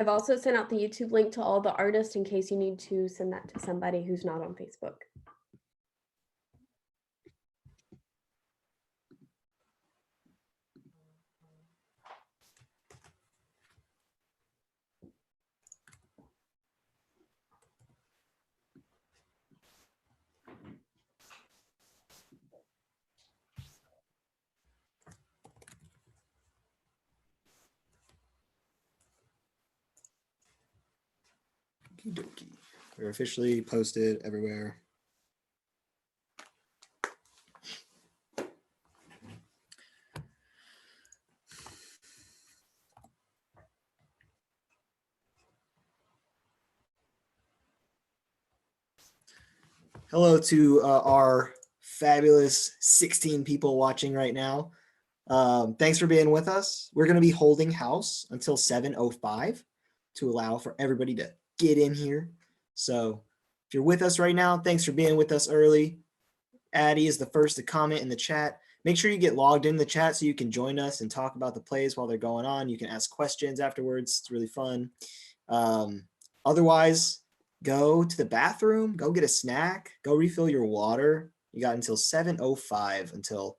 I've also sent out the YouTube link to all the artists in case you need to send that to somebody who's not on Facebook. Okie dokie. We're officially posted everywhere. Hello to our fabulous 16 people watching right now. Thanks for being with us. We're going to be holding house until 7:05 to allow for everybody to get in here. So if you're with us right now, thanks for being with us early. Addie is the first to comment in the chat. Make sure you get logged in the chat so you can join us and talk about the plays while they're going on. You can ask questions afterwards. It's really fun. Otherwise, go to the bathroom, go get a snack, go refill your water. You got until 7:05 until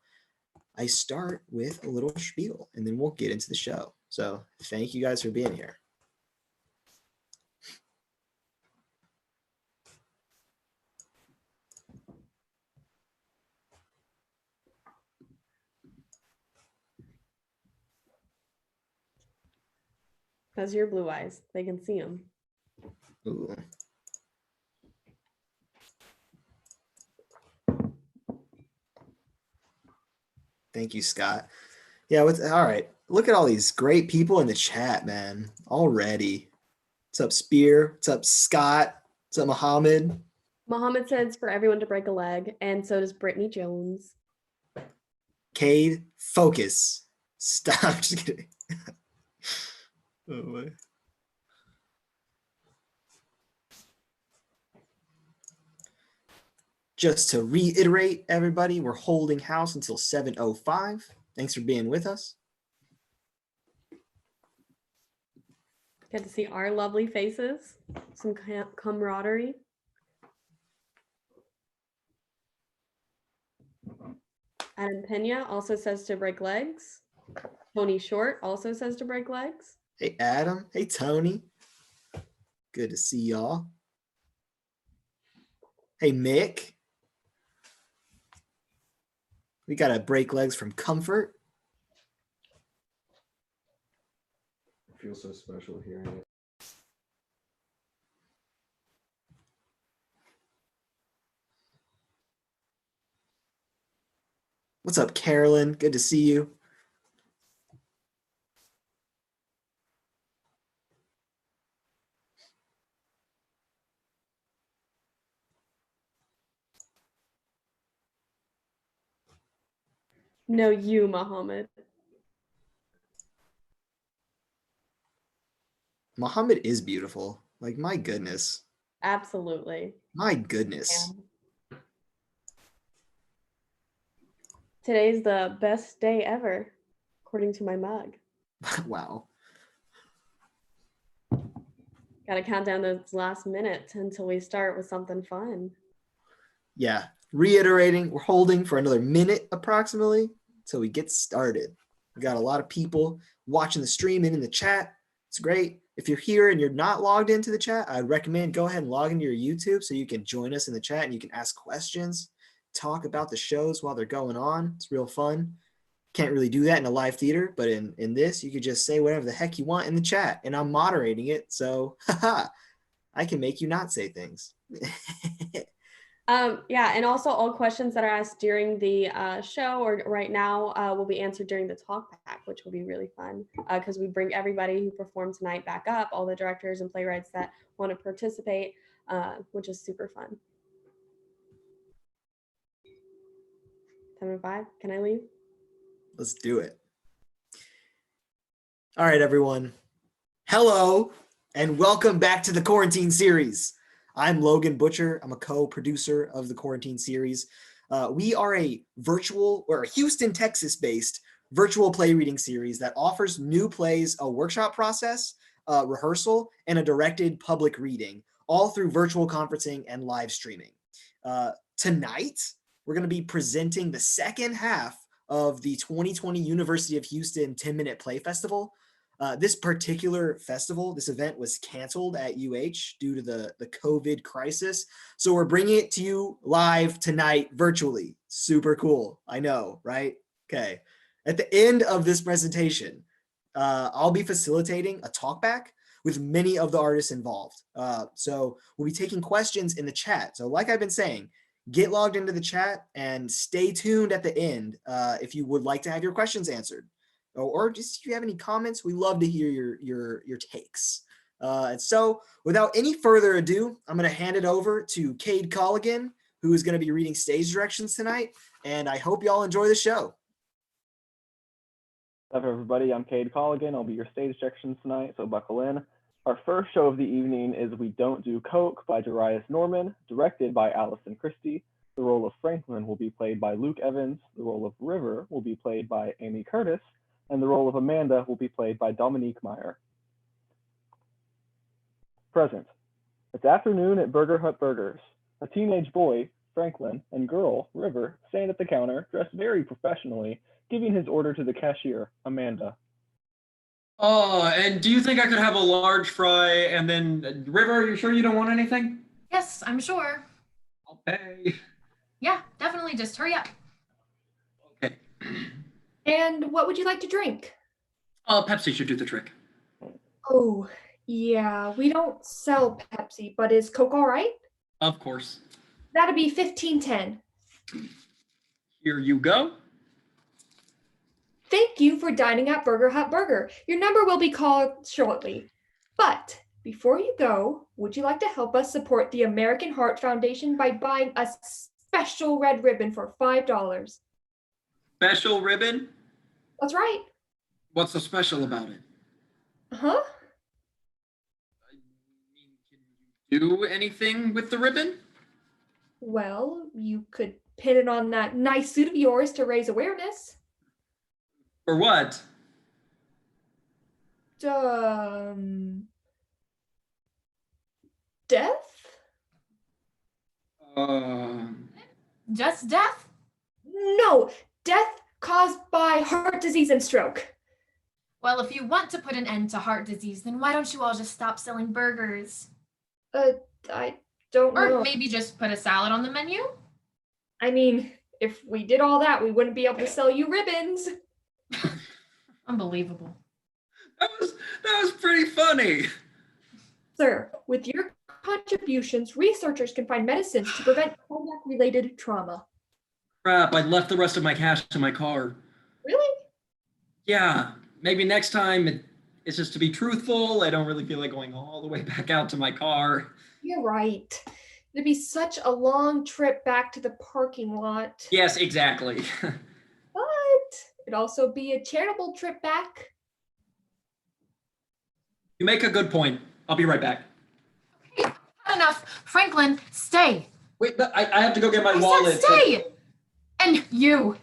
I start with a little spiel, and then we'll get into the show. So thank you guys for being here. Those are your blue eyes. They can see them. Ooh. Thank you, Scott. Yeah, all right. Look at all these great people in the chat, man, already. What's up, Spear? What's up, Scott? What's up, Muhammad? Muhammad says for everyone to break a leg, and so does Brittany Jones. Cade, focus. Stop. Just kidding. Oh, my. Just to reiterate, everybody, we're holding house until 7:05. Thanks for being with us. Get to see our lovely faces, some camaraderie. Adam Pena also says to break legs. Tony Short also says to break legs. Hey, Adam. Hey, Tony. Good to see y'all. Hey, Mick. We got to break legs from comfort. It feels so special hearing it. What's up, Carolyn? Good to see you. No, you, Muhammad. Muhammad is beautiful. Like, my goodness. Absolutely. My goodness. Yeah. Today's the best day ever, according to my mug. Wow. Got to count down those last minutes until we start with something fun. Yeah. Reiterating, we're holding for another minute approximately until we get started. We got a lot of people watching the stream and in the chat. It's great. If you're here and you're not logged into the chat, I'd recommend go ahead and log into your YouTube so you can join us in the chat and you can ask questions, talk about the shows while they're going on. It's real fun. Can't really do that in a live theater, but in this, you could just say whatever the heck you want in the chat, and I'm moderating it, so I can make you not say things. Yeah, and also all questions that are asked during the show or right now will be answered during the Talkback, which will be really fun because we bring everybody who performed tonight back up, all the directors and playwrights that want to participate, which is super fun. 7:05, can I leave? Let's do it. All right, everyone. Hello, and welcome back to the Quarantine Series. I'm Logan Butcher. I'm a co-producer of the Quarantine Series. We are a virtual or a Houston, Texas-based virtual play reading series that offers new plays a workshop process rehearsal and a directed public reading, all through virtual conferencing and live streaming. Tonight, we're going to be presenting the second half of the 2020 University of Houston 10-Minute Play Festival. This particular festival, this event was canceled at UH due to the COVID crisis. So we're bringing it to you live tonight virtually. Super cool. I know, right? Okay. At the end of this presentation, I'll be facilitating a talkback with many of the artists involved. So we'll be taking questions in the chat. So like I've been saying, get logged into the chat and stay tuned at the end if you would like to have your questions answered. Or just if you have any comments, we love to hear your takes. And so without any further ado, I'm going to hand it over to Cade Colligan, who is going to be reading stage directions tonight. And I hope y'all enjoy the show. What's up, everybody? I'm Cade Colligan. I'll be your stage directions tonight, so buckle in. Our first show of the evening is We Don't Do Coke by Jaurius Norman, directed by Allison Christie. The role of Franklin will be played by Luke Evans. The role of River will be played by Amy Curtis. And the role of Amanda will be played by Dominique Meyer. Present. It's afternoon at Burger Hut Burgers. A teenage boy, Franklin, and girl, River, stand at the counter, dressed very professionally, giving his order to the cashier, Amanda. Oh, and do you think I could have a large fry and then, River, are you sure you don't want anything? Yes, I'm sure. I'll pay. Yeah, definitely. Just hurry up. Okay. And what would you like to drink? Pepsi should do the trick. Oh, yeah, we don't sell Pepsi, but is Coke all right? Of course. That'd be $15.10. Here you go. Thank you for dining at Burger Hut Burger. Your number will be called shortly. But before you go, would you like to help us support the American Heart Foundation by buying a special red ribbon for $5? Special ribbon? That's right. What's so special about it? Huh? Can you do anything with the ribbon? Well, you could pin it on that nice suit of yours to raise awareness. For what? Death? Just death? No, death caused by heart disease and stroke. Well, if you want to put an end to heart disease, then why don't you all just stop selling burgers? I don't know. Or maybe just put a salad on the menu? I mean, if we did all that, we wouldn't be able to sell you ribbons. Unbelievable. That was pretty funny. Sir, with your contributions, researchers can find medicines to prevent cardiac-related trauma. Crap, I left the rest of my cash in my car. Really? Yeah, maybe next time it's just to be truthful. I don't really feel like going all the way back out to my car. You're right. It'd be such a long trip back to the parking lot. Yes, exactly. But it'd also be a charitable trip back. You make a good point. I'll be right back. Okay, not enough. Franklin, stay. Wait, but I have to go get my I wallet. said stay! And you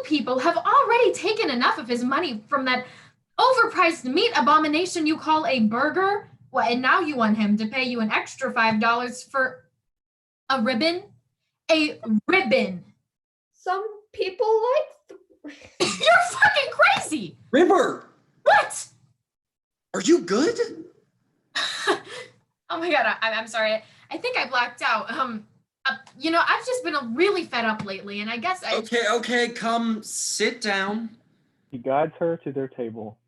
people have already taken enough of his money from that overpriced meat abomination you call a burger. Well, and now you want him to pay you an extra $5 for a ribbon? A ribbon. Some people like You're fucking crazy! River, What? are you good? Oh my God, I'm sorry. I think I blacked out. I've just been really fed up lately, and I guess Okay, come sit down. He guides her to their table.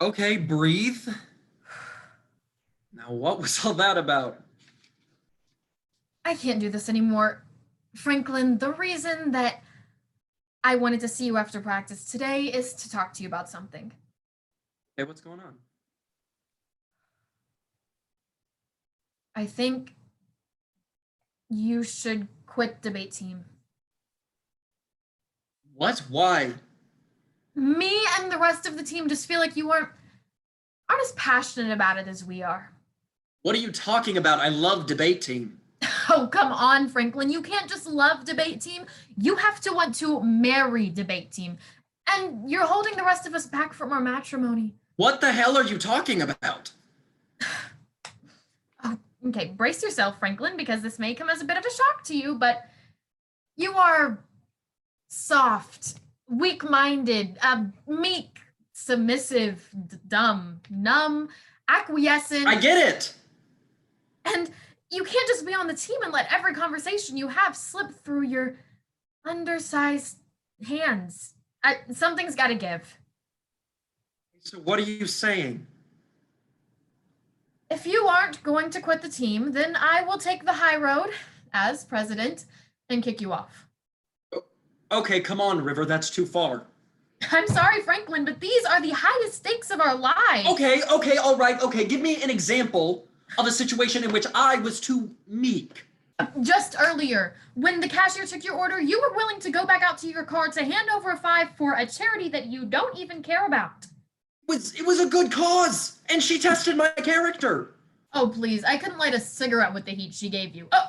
Okay, breathe. Now, what was all that about? I can't do this anymore. Franklin, the reason that I wanted to see you after practice today is to talk to you about something. Hey, what's going on? I think you should quit debate team. What? Why? Me and the rest of the team just feel like you aren't as passionate about it as we are. What are you talking about? I love debate team. Oh, come on, Franklin. You can't just love debate team. You have to want to marry debate team. And you're holding the rest of us back from our matrimony. What the hell are you talking about? Oh, okay, brace yourself, Franklin, because this may come as a bit of a shock to you, but you are soft, weak-minded, meek, submissive, dumb, numb, acquiescent. I get it. And you can't just be on the team and let every conversation you have slip through your undersized hands. Something's got to give. So what are you saying? If you aren't going to quit the team, then I will take the high road as president and kick you off. Okay, come on, River, that's too far. I'm sorry, Franklin, but these are the highest stakes of our lives. Okay, all right, okay. Give me an example of a situation in which I was too meek. Just earlier, when the cashier took your order, you were willing to go back out to your car to hand over a $5 for a charity that you don't even care about. It was a good cause, and she tested my character. Oh, please, I couldn't light a cigarette with the heat she gave you. Oh,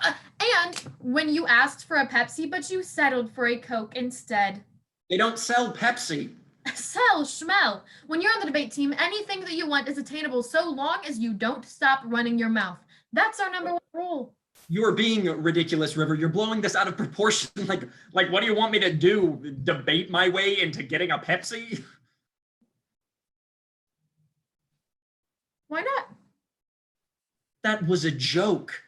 and when you asked for a Pepsi, but you settled for a Coke instead. They don't sell Pepsi. Sell, schmel. When you're on the debate team, anything that you want is attainable so long as you don't stop running your mouth. That's our number one rule. You're being ridiculous, River. You're blowing this out of proportion. Like, what do you want me to do? Debate my way into getting a Pepsi? Why not? That was a joke.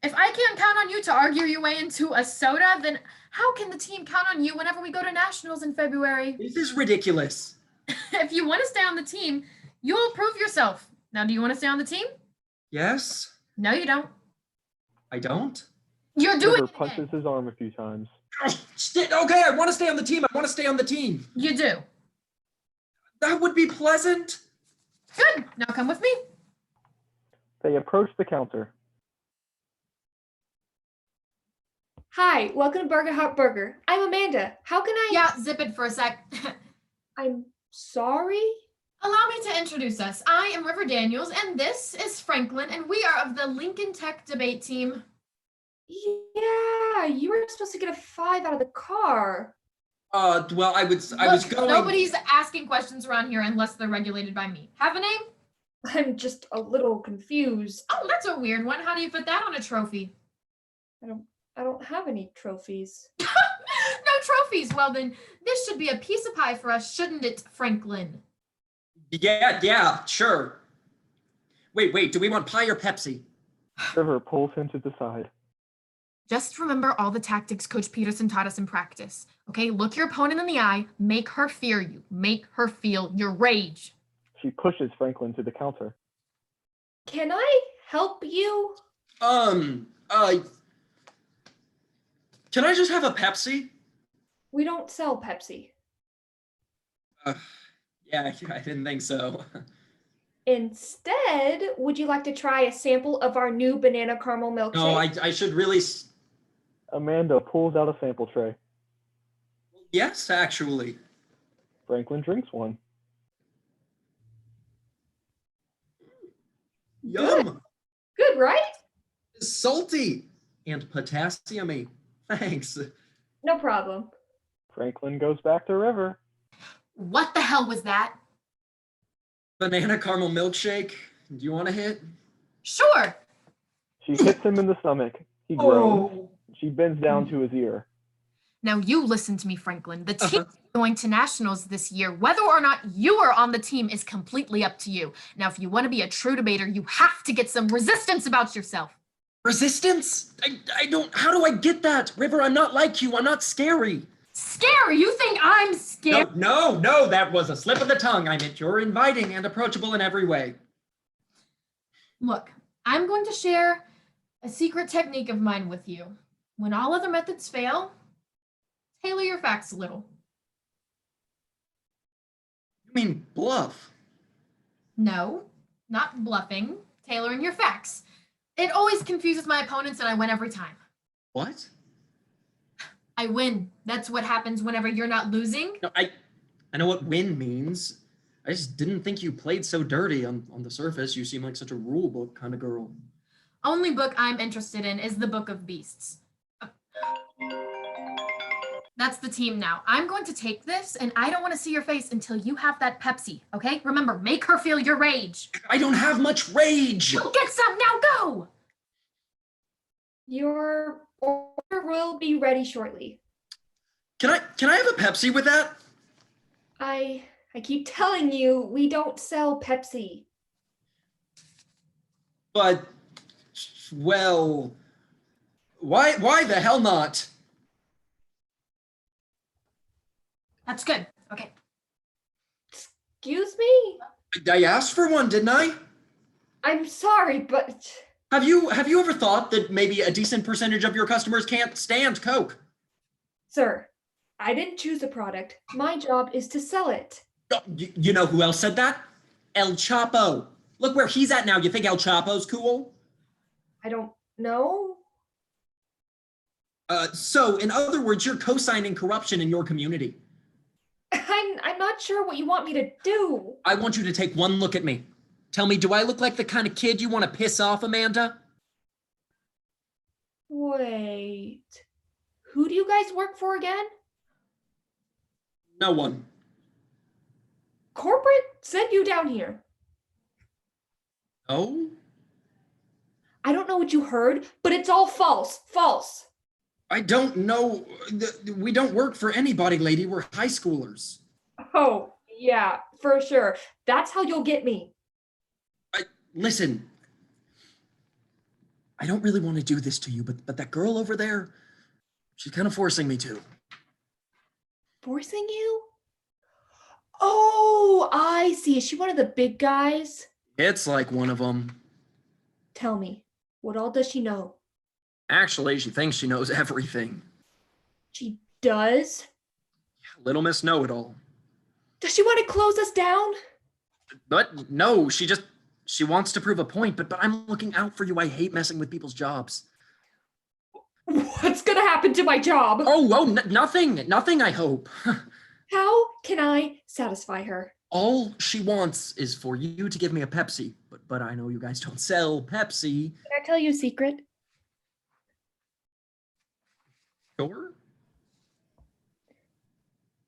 If I can't count on you to argue your way into a soda, then how can the team count on you whenever we go to nationals in February? This is ridiculous. If you want to stay on the team, you'll prove yourself. Now, do you want to stay on the team? Yes? No, you don't. I don't? You're doing River it punches again. his arm a few times. Okay, I want to stay on the team. You do. That would be pleasant. Good. Now come with me. They approach the counter. Hi, welcome to Burger Hut Burger. I'm Amanda. How can I? Yeah, zip it for a sec. I'm sorry. Allow me to introduce us. I am River Daniels, and this is Franklin, and we are of the Lincoln Tech debate team. Yeah, you were supposed to get a 5 out of the car. Well, I was going. Nobody's asking questions around here unless they're regulated by me. Have a name? I'm just a little confused. Oh, that's a weird one. How do you fit that on a trophy? I don't have any trophies. No trophies. Well, then this should be a piece of pie for us, shouldn't it, Franklin? Yeah, sure. Wait, do we want pie or Pepsi? River pulls him to the side. Just remember all the tactics Coach Peterson taught us in practice. Okay, look your opponent in the eye, make her fear you, make her feel your rage. She pushes Franklin to the counter. Can I help you? Can I just have a Pepsi? We don't sell Pepsi. Yeah, I didn't think so. Instead, would you like to try a sample of our new banana caramel milkshake? No, I should really. Amanda pulls out a sample tray. Yes, actually. Franklin drinks one. Yum. Good, right? Salty and potassium-y. Thanks. No problem. Franklin goes back to River. What the hell was that? Banana caramel milkshake. Do you want a hit? Sure. She hits him in the stomach. He groans. She bends down to his ear. Now you listen to me, Franklin. The team is going to nationals this year. Whether or not you are on the team is completely up to you. Now, if you want to be a true debater, you have to get some resistance about yourself. Resistance? I don't. How do I get that? River, I'm not like you. I'm not scary. Scary? You think I'm scared? No, that was a slip of the tongue. I meant you're inviting and approachable in every way. Look, I'm going to share a secret technique of mine with you. When all other methods fail, tailor your facts a little. You mean bluff? No, not bluffing, tailoring your facts. It always confuses my opponents and I win every time. What? I win. That's what happens whenever you're not losing. No, I know what win means. I just didn't think you played so dirty on the surface. You seem like such a rule book kind of girl. Only book I'm interested in is the Book of Beasts. That's the team now. I'm going to take this, and I don't want to see your face until you have that Pepsi, okay? Remember, make her feel your rage. I don't have much rage. Go get some, now go! Your order will be ready shortly. Can I have a Pepsi with that? I keep telling you, we don't sell Pepsi. But, well, why the hell not? That's good. Okay. Excuse me? I asked for one, didn't I? I'm sorry, but Have you ever thought that maybe a decent percentage of your customers can't stand Coke? sir, I didn't choose the product. My job is to sell it. Oh, you know who else said that? El Chapo. Look where he's at now. You think El Chapo's cool? I don't know. So, in other words, you're co-signing corruption in your community. I'm not sure what you want me to do. I want you to take one look at me. Tell me, do I look like the kind of kid you want to piss off, Amanda? Wait. Who do you guys work for again? No one. Corporate sent you down here. Oh? I don't know what you heard, but it's all false. False. I don't know. We don't work for anybody, lady. We're high schoolers. Oh, yeah, for sure. That's how you'll get me. Listen, I don't really want to do this to you, but that girl over there, she's kind of forcing me to. Forcing you? Oh, I see. Is she one of the big guys? It's like one of them. Tell me, what all does she know? Actually, she thinks she knows everything. She does? Little Miss Know-It-All. Does she want to close us down? But no, she wants to prove a point, but I'm looking out for you. I hate messing with people's jobs. What's gonna happen to my job? Nothing, I hope. How can I satisfy her? All she wants is for you to give me a Pepsi, but I know you guys don't sell Pepsi. Can I tell you a secret? Sure?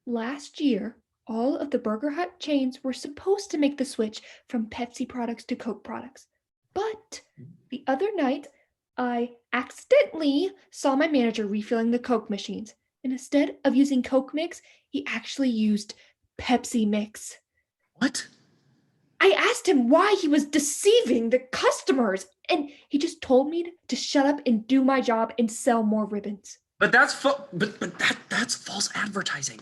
Last year, all of the Burger Hut chains were supposed to make the switch from Pepsi products to Coke products. But the other night, I accidentally saw my manager refilling the Coke machines. And instead of using Coke mix, he actually used Pepsi mix. What? I asked him why he was deceiving the customers, and he just told me to shut up and do my job and sell more ribbons. But that's that's false advertising.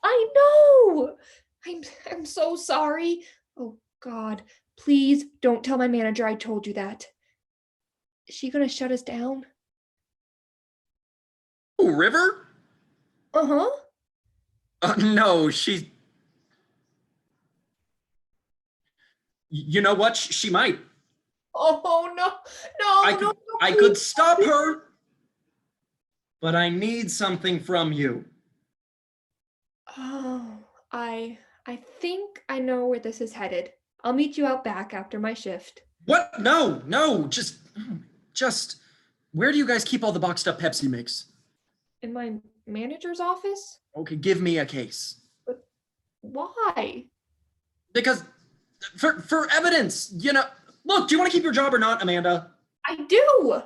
I know. I'm so sorry. Oh God, please don't tell my manager I told you that. Is she gonna shut us down? Oh, River? Uh-huh. No, she. You know what? She might. Oh no, I could stop her, but I need something from you. Oh, I think I know where this is headed. I'll meet you out back after my shift. What? No, just, where do you guys keep all the boxed up Pepsi mix? In my manager's office? Okay, give me a case. Why? Because, for evidence, you know, look, do you want to keep your job or not, Amanda? I do.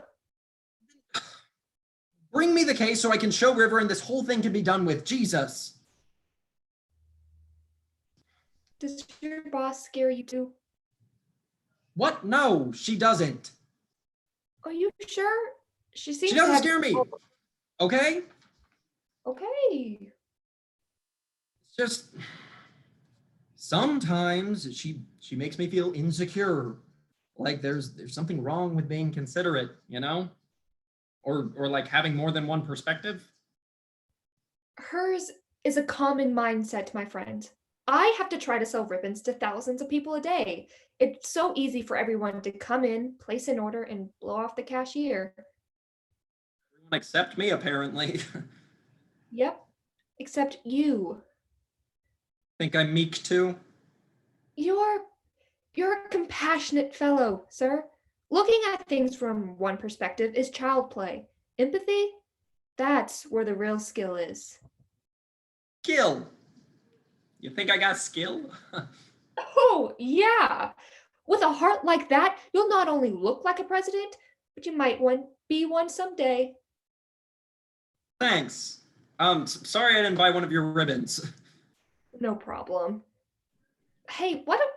Bring me the case so I can show River and this whole thing can be done with. Jesus. Does your boss scare you too? What? No, she doesn't. Are you sure? She seems She to doesn't have- scare me. Okay? Okay. It's just sometimes she makes me feel insecure. Like there's something wrong with being considerate, you know? Or like having more than one perspective. Hers is a common mindset, my friend. I have to try to sell ribbons to thousands of people a day. It's so easy for everyone to come in, place an order, and blow off the cashier. Everyone except me, apparently. Yep, except you. Think I'm meek too? You're a compassionate fellow, sir. Looking at things from one perspective is child play. Empathy? That's where the real skill is. Skill. You think I got skill? Oh, yeah. With a heart like that, you'll not only look like a president, but you might be one someday. Thanks. Sorry I didn't buy one of your ribbons. No problem. Hey, why don't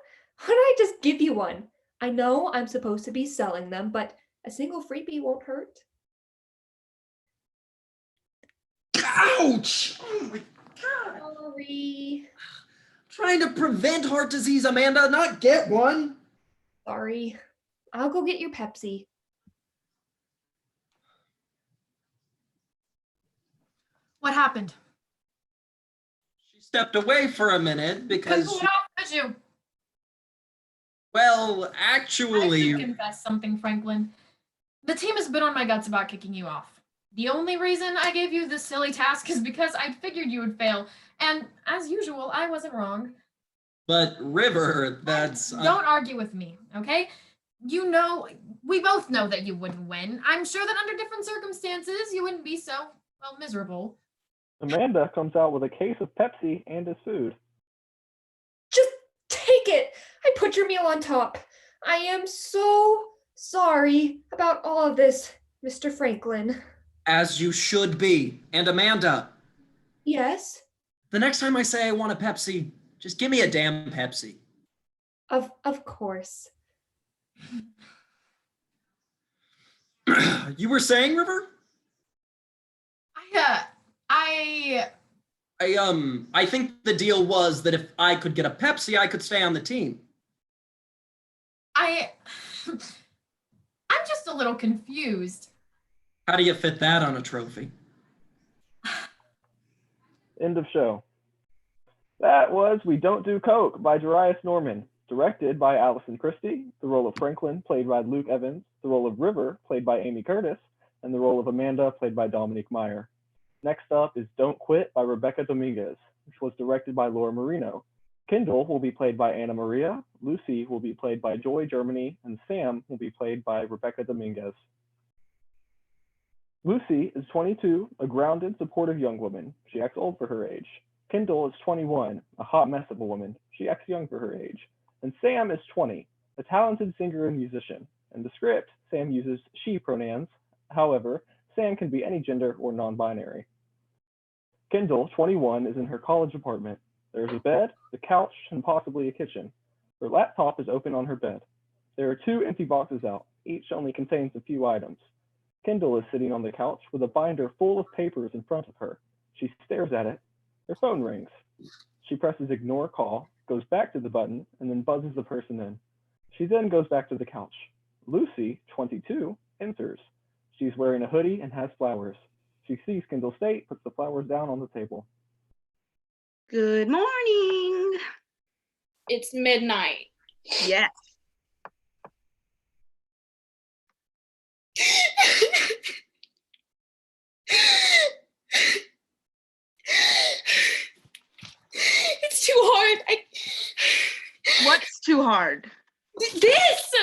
I just give you one? I know I'm supposed to be selling them, but a single freebie won't hurt. Ouch! Oh my God. Sorry. Trying to prevent heart disease, Amanda, not get one. Sorry. I'll go get your Pepsi. What happened? She stepped away for a minute because, What off, did you? well, I actually, should confess something, Franklin. The team has been on my guts about kicking you off. The only reason I gave you this silly task is because I figured you would fail. And as usual, I wasn't wrong. but River, that's... Don't argue with me, okay? You know, we both know that you wouldn't win. I'm sure that under different circumstances, you wouldn't be so, well, miserable. Amanda comes out with a case of Pepsi and his food. Just take it. I put your meal on top. I am so sorry about all of this, Mr. Franklin. As you should be. And Amanda, Yes? the next time I say I want a Pepsi, just give me a damn Pepsi. Of course. You were saying, River? I think the deal was that if I could get a Pepsi, I could stay on the team. I'm just a little confused. How do you fit that on a trophy? End of show. That was We Don't Do Coke by Jaurius Norman, directed by Allison Christie, the role of Franklin, played by Luke Evans, the role of River, played by Amy Curtis, and the role of Amanda, played by Dominique Meyer. Next up is Don't Quit by Rebecca Dominguez, which was directed by Laura Marino. Kendall will be played by Anna Maria, Lucy will be played by Joy Germany, and Sam will be played by Rebecca Dominguez. Lucy is 22, a grounded, supportive young woman. She acts old for her age. Kendall is 21, a hot mess of a woman. She acts young for her age. And Sam is 20, a talented singer and musician. In the script, Sam uses she pronouns. However, Sam can be any gender or non-binary. Kendall, 21, is in her college apartment. There is a bed, a couch, and possibly a kitchen. Her laptop is open on her bed. There are 2 empty boxes out. Each only contains a few items. Kendall is sitting on the couch with a binder full of papers in front of her. She stares at it. Her phone rings. She presses ignore call, goes back to the button, and then buzzes the person in. She then goes back to the couch. Lucy, 22, enters. She's wearing a hoodie and has flowers. She sees Kendall State, puts the flowers down on the table. Good morning. It's midnight. Yes. It's too hard. What's too hard? This!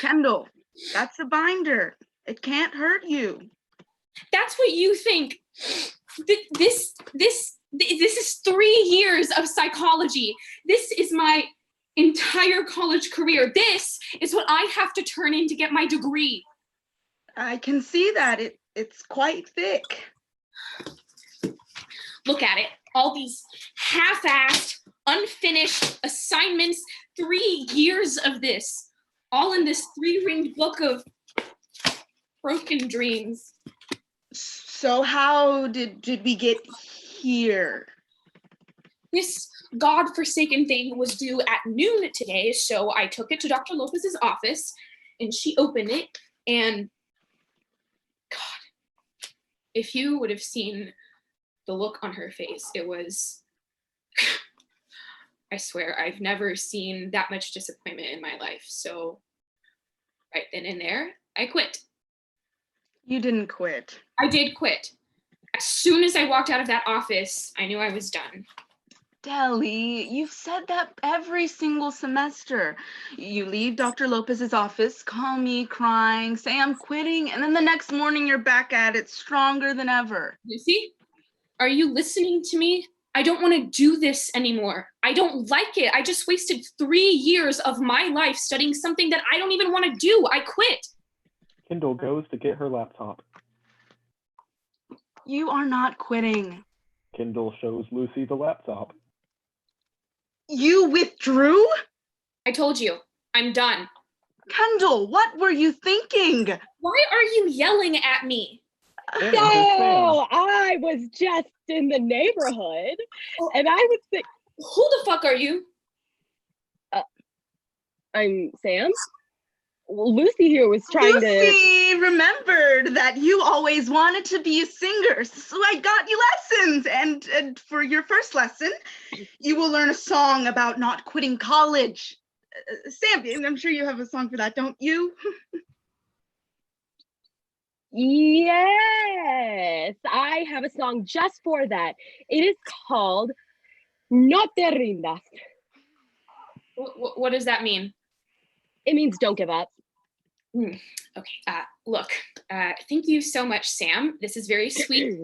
Kendall, that's a binder. It can't hurt you. That's what you think. This is 3 years of psychology. This is my entire college career. This is what I have to turn in to get my degree. I can see that. It's quite thick. Look at it. All these half-assed, unfinished assignments. 3 years of this. All in this 3-ringed book of broken dreams. So how did we get here? This godforsaken thing was due at noon today, so I took it to Dr. Lopez's office, and she opened it, and God, if you would have seen the look on her face, it was, I swear, I've never seen that much disappointment in my life. So right then and there, I quit. You didn't quit. I did quit. As soon as I walked out of that office, I knew I was done. Deli, you've said that every single semester. You leave Dr. Lopez's office, call me crying, say I'm quitting, and then the next morning you're back at it stronger than ever. Lucy, Are you listening to me? I don't want to do this anymore. I don't like it. I just wasted 3 years of my life studying something that I don't even want to do. I quit. Kendall goes to get her laptop. You are not quitting. Kendall shows Lucy the laptop. You withdrew? I told you, I'm done. Kendall, what were you thinking? Why are you yelling at me? Then So enters Sam. I was just in the neighborhood, and I was thinking, Who the fuck are you? I'm Sam. Well, Lucy here was trying to. Lucy remembered that you always wanted to be a singer, so I got you lessons. And for your first lesson, you will learn a song about not quitting college. Sam, I'm sure you have a song for that, don't you? Yes, I have a song just for that. It is called No Te Rindas. What does that mean? It means don't give up. Okay, look, thank you so much, Sam. This is very sweet.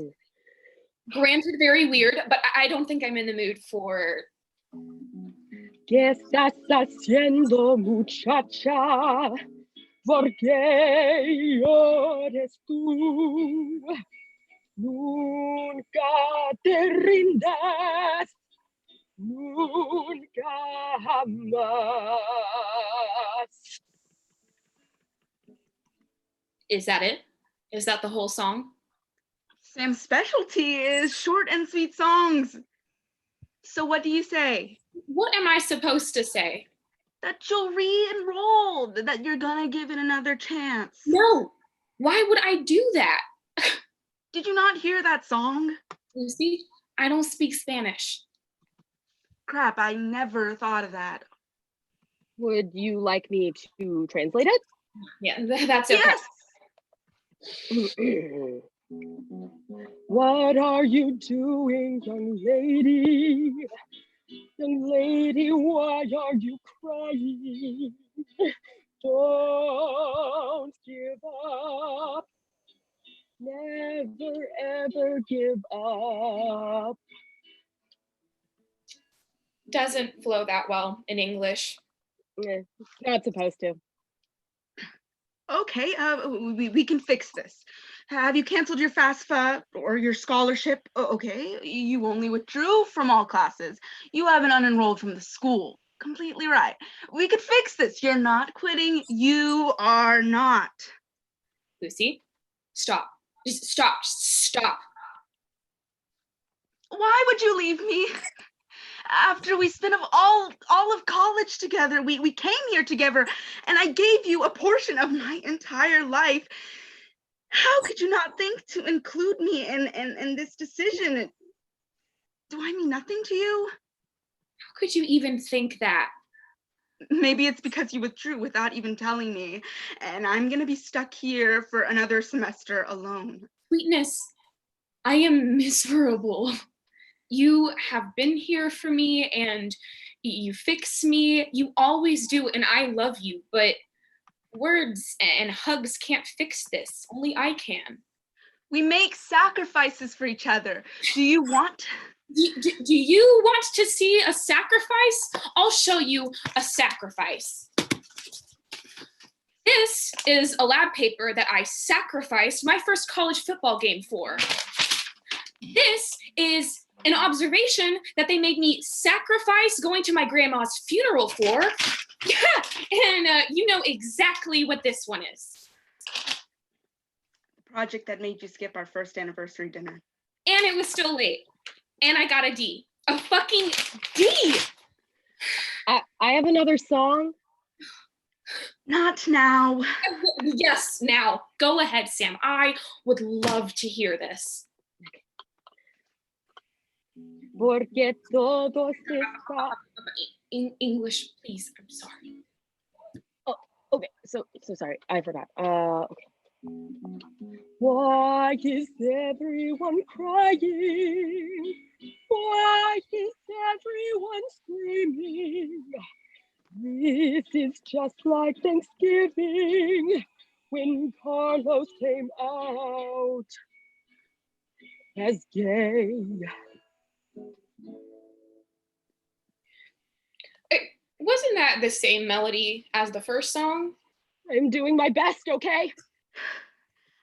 Granted, very weird, but I don't think I'm in the mood for... ¿Qué estás haciendo, muchacha? ¿Por qué llores tú? Nunca te rindas, nunca jamás. Is that it? Is that the whole song? Sam's specialty is short and sweet songs. So what do you say? What am I supposed to say? That you'll re-enroll, that you're gonna give it another chance. No, why would I do that? Did you not hear that song? Lucy, I don't speak Spanish. Crap, I never thought of that. Would you like me to translate it? Yeah, that's okay. Yes! What are you doing, young lady? Young lady, why are you crying? Don't give up. Never ever give up. Doesn't flow that well in English. Not supposed to. Okay, we can fix this. Have you canceled your FAFSA or your scholarship? Okay, you only withdrew from all classes. You haven't unenrolled from the school. Completely right. We could fix this. You're not quitting. You are not. Lucy, stop. Just stop. Just stop. Why would you leave me? After we spent all of college together, we came here together, and I gave you a portion of my entire life. How could you not think to include me in this decision? Do I mean nothing to you? How could you even think that? Maybe it's because you withdrew without even telling me, and I'm gonna be stuck here for another semester alone. Sweetness, I am miserable. You have been here for me and you fix me. You always do, and I love you, but words and hugs can't fix this. Only I can. We make sacrifices for each other. Do you want? Do you want to see a sacrifice? I'll show you a sacrifice. This is a lab paper that I sacrificed my first college football game for. This is an observation that they made me sacrifice going to my grandma's funeral for. Yeah, and you know exactly what this one is. The project that made you skip our first anniversary dinner. And it was still late. And I got a D. A fucking D! I have another song. Not now. Yes, now. Go ahead, Sam. I would love to hear this. Porque todo está... In English, please. I'm sorry. Oh, okay. So sorry. I forgot. Okay. Why is everyone crying? Why is everyone screaming? This is just like Thanksgiving when Carlos came out. as gay. Wasn't that the same melody as the first song? I'm doing my best, okay?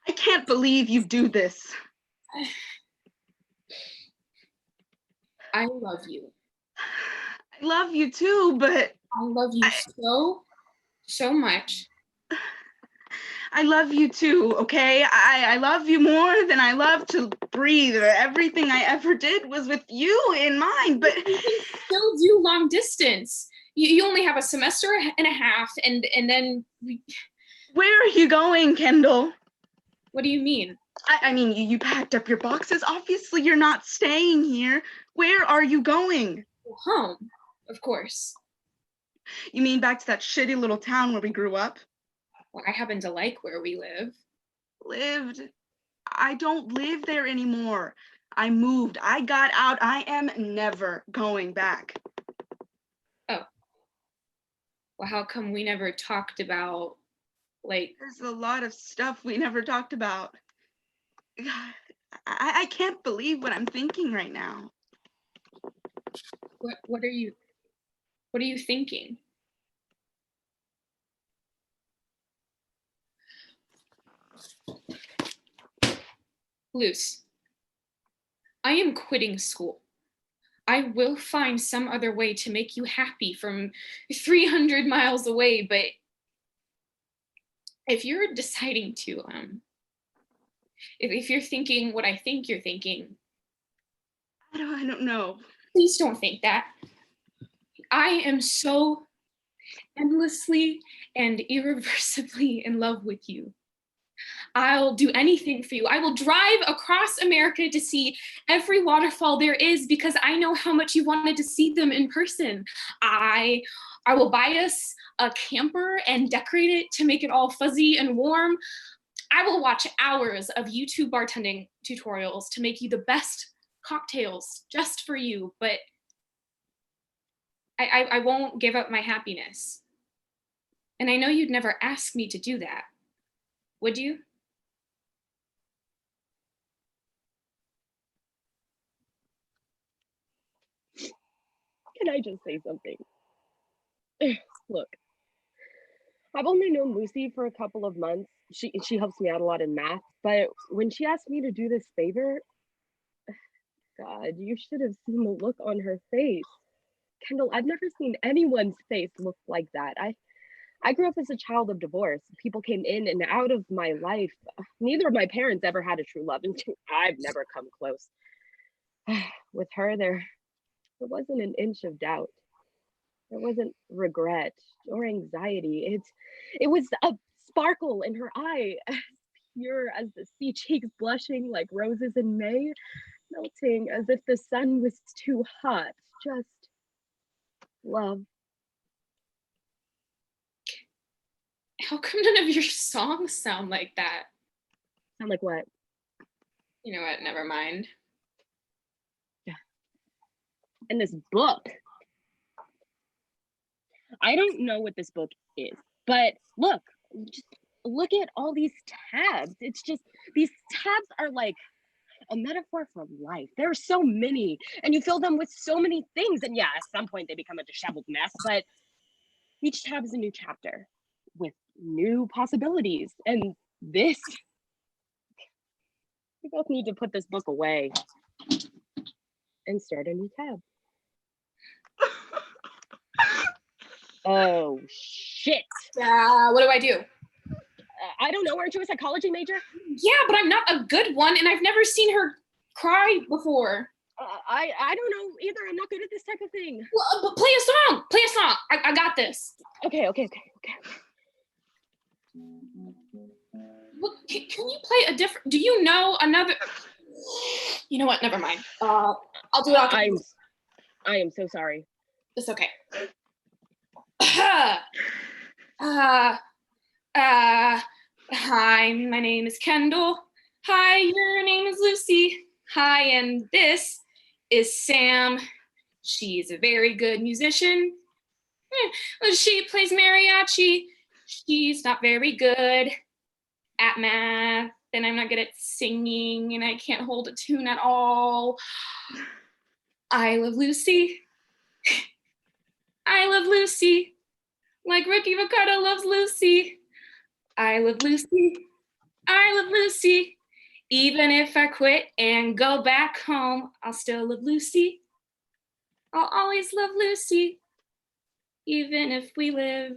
I can't believe you do this. I love you. I love you too, but I love you so much. I love you too, okay? I love you more than I love to breathe. Everything I ever did was with you in mind, but you can still do long distance. You only have a semester and a half, and then where are you going, Kendall? What do you mean? I mean, you packed up your boxes. Obviously, you're not staying here. Where are you going? Home, of course. You mean back to that shitty little town where we grew up? Well, I happen to like where we live. Lived? I don't live there anymore. I moved. I got out. I am never going back. Oh. Well, how come we never talked about, like... There's a lot of stuff we never talked about. I can't believe what I'm thinking right now. What are you thinking? Luce, I am quitting school. I will find some other way to make you happy from 300 miles away, but if you're deciding to, if you're thinking what I think you're thinking, I don't know. Please don't think that. I am so endlessly and irreversibly in love with you. I'll do anything for you. I will drive across America to see every waterfall there is because I know how much you wanted to see them in person. I will buy us a camper and decorate it to make it all fuzzy and warm. I will watch hours of YouTube bartending tutorials to make you the best cocktails just for you, but I won't give up my happiness. And I know you'd never ask me to do that, would you? Can I just say something? Look, I've only known Lucy for a couple of months. She helps me out a lot in math, but when she asked me to do this favor, God, you should have seen the look on her face. Kendall, I've never seen anyone's face look like that. I grew up as a child of divorce. People came in and out of my life. Neither of my parents ever had a true love, and I've never come close. With her, there wasn't an inch of doubt. There wasn't regret or anxiety. It was a sparkle in her eye, as pure as the sea cheeks blushing like roses in May, melting as if the sun was too hot. Just love. How come none of your songs sound like that? Sound like what? You know what, never mind. Yeah. And this book. I don't know what this book is, but look, just look at all these tabs. It's just, these tabs are like a metaphor for life. There are so many, and you fill them with so many things. And yeah, at some point they become a disheveled mess, but each tab is a new chapter with new possibilities. And this, we both need to put this book away and start a new tab. Oh, shit. What do I do? I don't know. Aren't you a psychology major? Yeah, but I'm not a good one, and I've never seen her cry before. I don't know either. I'm not good at this type of thing. Well, but play a song. Play a song. I got this. Okay. Look, can you play a different? Do you know another? You know what? Never mind. I'll do it. I am so sorry. It's okay. Hi, my name is Kendall. Hi, your name is Lucy. Hi, and this is Sam. She's a very good musician. She plays mariachi. She's not very good at math. then I'm not good at singing and I can't hold a tune at all. I love Lucy. I love Lucy. Like Ricky Ricardo loves Lucy. I love Lucy. I love Lucy. Even if I quit and go back home, I'll still love Lucy. I'll always love Lucy. Even if we live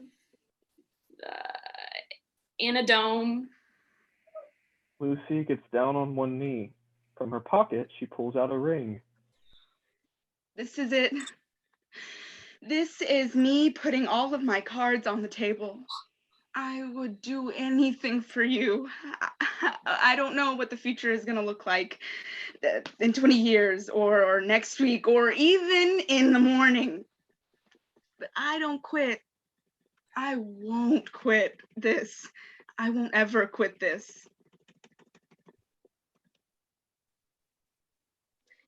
in a dome. Lucy gets down on one knee. From her pocket, she pulls out a ring. This is it. This is me putting all of my cards on the table. I would do anything for you. I don't know what the future is going to look like in 20 years or next week or even in the morning. But I don't quit. I won't quit this. I won't ever quit this.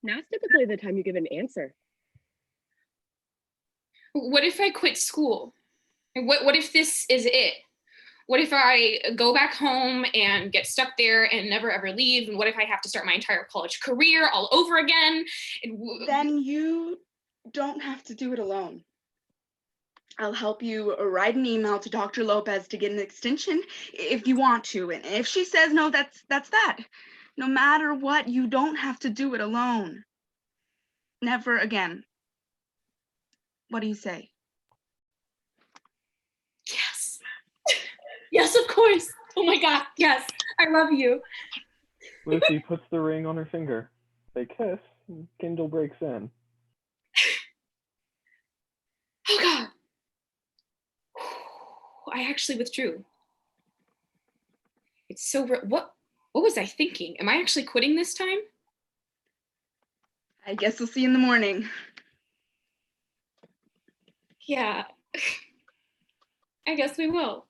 Now's typically the time you give an answer. What if I quit school? What if this is it? What if I go back home and get stuck there and never ever leave? And what if I have to start my entire college career all over again? Then you don't have to do it alone. I'll help you write an email to Dr. Lopez to get an extension if you want to. And if she says no, that's that. No matter what, you don't have to do it alone. Never again. What do you say? Yes. Yes, of course. Oh my God. Yes. I love you. Lucy puts the ring on her finger. They kiss, and Kendall breaks in. Oh God. I actually withdrew. It's so, what was I thinking? Am I actually quitting this time? I guess we'll see you in the morning. Yeah. I guess we will.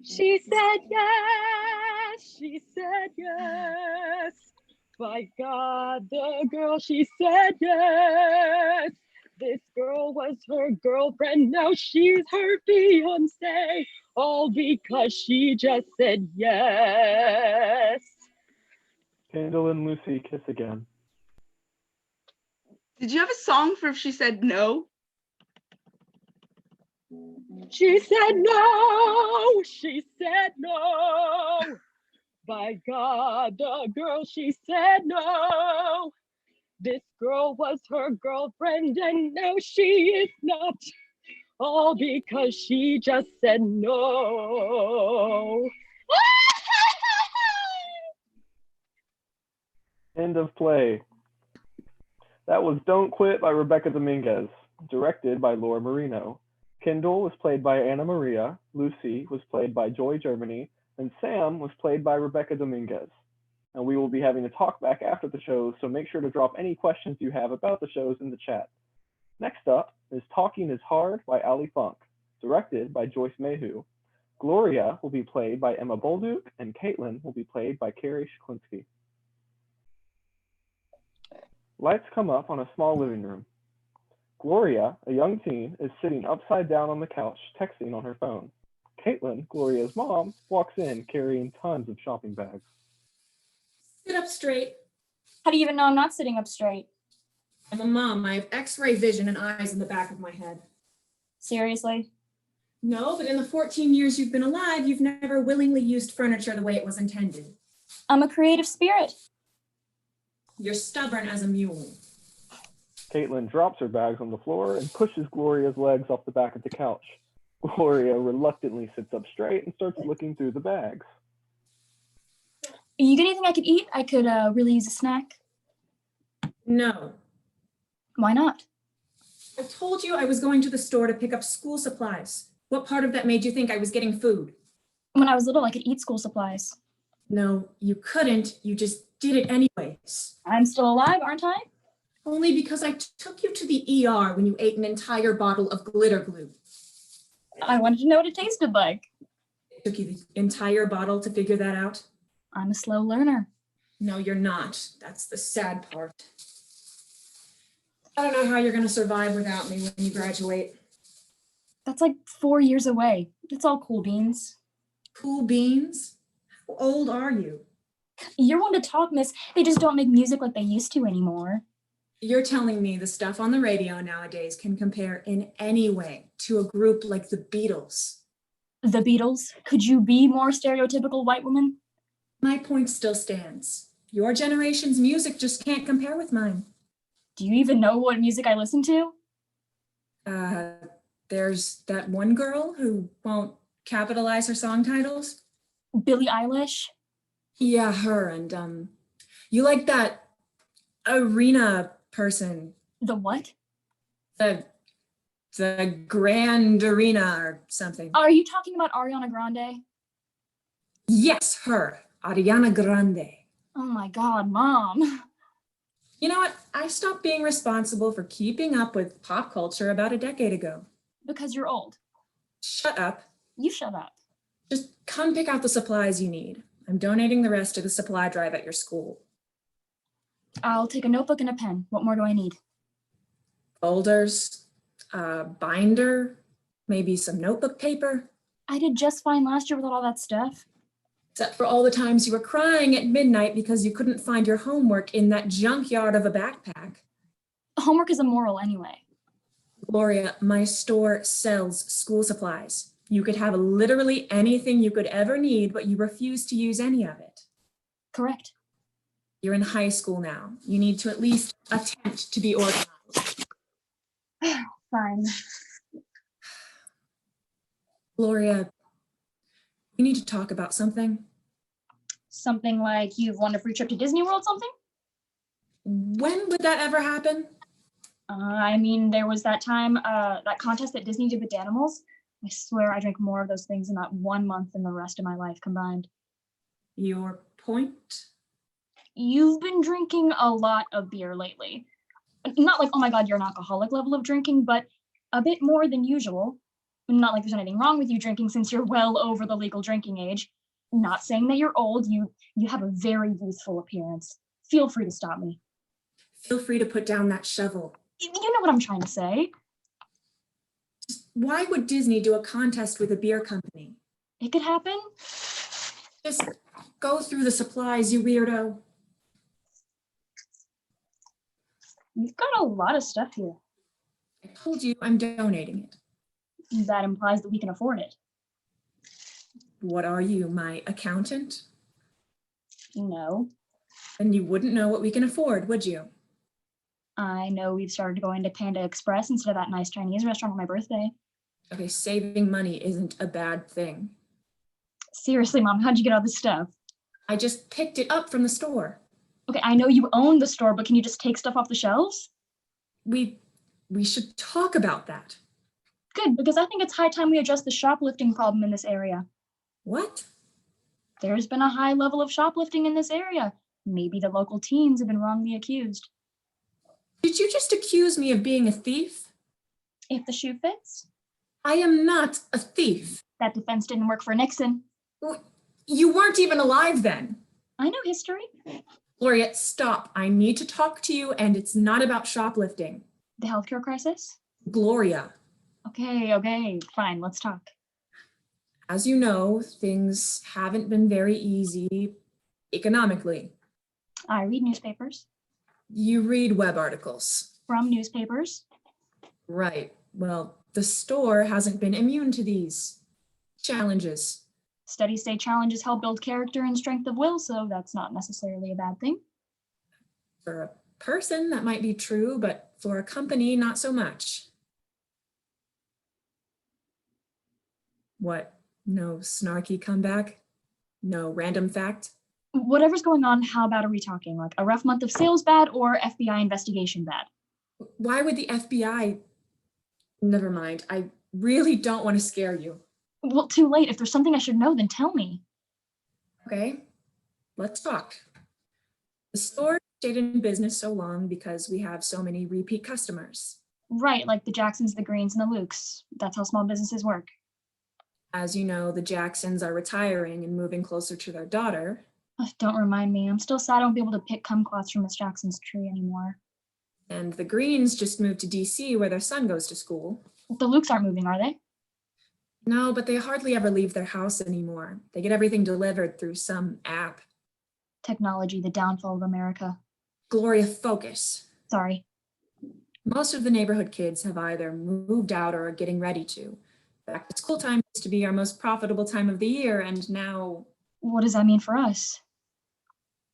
She said yes, she said yes. By God, the girl, she said yes. This girl was her girlfriend, now she's her fiance. All because she just said yes. Kendall and Lucy kiss again. Did you have a song for if she said no? She said no, she said no. By God, the girl, she said no. This girl was her girlfriend and now she is not. All because she just said no. End of play. That was Don't Quit by Rebecca Dominguez, directed by Laura Marino. Kendall was played by Anna Maria, Lucy was played by Joy Germany, and Sam was played by Rebecca Dominguez. And we will be having a talk back after the shows, so make sure to drop any questions you have about the shows in the chat. Next up is Talking is Hard by Allie Funk, directed by Joyce Mayhew. Gloria will be played by Emma Bolduc, and Caitlin will be played by Carrie Shklinski. Lights come up on a small living room. Gloria, a young teen, is sitting upside down on the couch, texting on her phone. Caitlin, Gloria's mom, walks in carrying tons of shopping bags. Sit up straight. How do you even know I'm not sitting up straight? I'm a mom. I have X-ray vision and eyes in the back of my head. Seriously? No, but in the 14 years you've been alive, you've never willingly used furniture the way it was intended. I'm a creative spirit. You're stubborn as a mule. Caitlin drops her bags on the floor and pushes Gloria's legs off the back of the couch. Gloria reluctantly sits up straight and starts looking through the bags. You got anything I could eat? I could really use a snack. No. Why not? I told you I was going to the store to pick up school supplies. What part of that made you think I was getting food? When I was little, I could eat school supplies. No, you couldn't. You just did it anyways. I'm still alive, aren't I? Only because I took you to the ER when you ate an entire bottle of glitter glue. I wanted to know what it tasted like. It took you the entire bottle to figure that out? I'm a slow learner. No, you're not. That's the sad part. I don't know how you're going to survive without me when you graduate. That's like 4 years away. It's all cool beans. Cool beans? How old are you? You're one to talk, miss. They just don't make music like they used to anymore. You're telling me the stuff on the radio nowadays can compare in any way to a group like the Beatles? The Beatles? Could you be more stereotypical white woman? My point still stands. Your generation's music just can't compare with mine. Do you even know what music I listen to? There's that one girl who won't capitalize her song titles. Billie Eilish? Yeah, her. And you like that arena person. The what? The Grand Arena or something. Are you talking about Ariana Grande? Yes, her. Ariana Grande. Oh my God, Mom. You know what? I stopped being responsible for keeping up with pop culture about a decade ago. Because you're old. Shut up. You shut up. Just come pick out the supplies you need. I'm donating the rest to the supply drive at your school. I'll take a notebook and a pen. What more do I need? Folders, a binder, maybe some notebook paper. I did just fine last year without all that stuff. Except for all the times you were crying at midnight because you couldn't find your homework in that junkyard of a backpack. Homework is immoral anyway. Gloria, my store sells school supplies. You could have literally anything you could ever need, but you refuse to use any of it. Correct. You're in high school now. You need to at least attempt to be organized. Fine. Gloria, we need to talk about something. Something like you've won a free trip to Disney World something? When would that ever happen? I mean, there was that time, that contest that Disney did with animals. I swear I drank more of those things in that 1 month than the rest of my life combined. Your point? You've been drinking a lot of beer lately. Not like, oh my God, you're an alcoholic level of drinking, but a bit more than usual. Not like there's anything wrong with you drinking since you're well over the legal drinking age. Not saying that you're old, you have a very youthful appearance. Feel free to stop me. Feel free to put down that shovel. You know what I'm trying to say. Why would Disney do a contest with a beer company? It could happen. Just go through the supplies, you weirdo. You've got a lot of stuff here. I told you I'm donating it. That implies that we can afford it. What are you, my accountant? No. Then you wouldn't know what we can afford, would you? I know we've started going to Panda Express instead of that nice Chinese restaurant on my birthday. Okay, saving money isn't a bad thing. Seriously, Mom, how'd you get all this stuff? I just picked it up from the store. Okay, I know you own the store, but can you just take stuff off the shelves? We should talk about that. Good, because I think it's high time we address the shoplifting problem in this area. What? There's been a high level of shoplifting in this area. Maybe the local teens have been wrongly accused. Did you just accuse me of being a thief? If the shoe fits. I am not a thief. That defense didn't work for Nixon. You weren't even alive then. I know history. Gloria, stop. I need to talk to you, and it's not about shoplifting. The healthcare crisis? Gloria. Okay, fine, let's talk. As you know, things haven't been very easy economically. I read newspapers. You read web articles. From newspapers. Right. Well, the store hasn't been immune to these challenges. Studies say challenges help build character and strength of will, so that's not necessarily a bad thing. For a person, that might be true, but for a company, not so much. What? No snarky comeback? No random fact? Whatever's going on, how bad are we talking? Like a rough month of sales bad or FBI investigation bad? Why would the FBI? Never mind. I really don't want to scare you. Well, too late. If there's something I should know, then tell me. Okay, let's talk. The store stayed in business so long because we have so many repeat customers. Right, like the Jacksons, the Greens, and the Lukes. That's how small businesses work. As you know, the Jacksons are retiring and moving closer to their daughter. Oh, don't remind me. I'm still sad I won't be able to pick kumquats from Miss Jackson's tree anymore. And the Greens just moved to DC where their son goes to school. The Lukes aren't moving, are they? No, but they hardly ever leave their house anymore. They get everything delivered through some app. Technology, the downfall of America. Gloria, focus. Sorry. Most of the neighborhood kids have either moved out or are getting ready to. Back to school time used to be our most profitable time of the year, and now... What does that mean for us?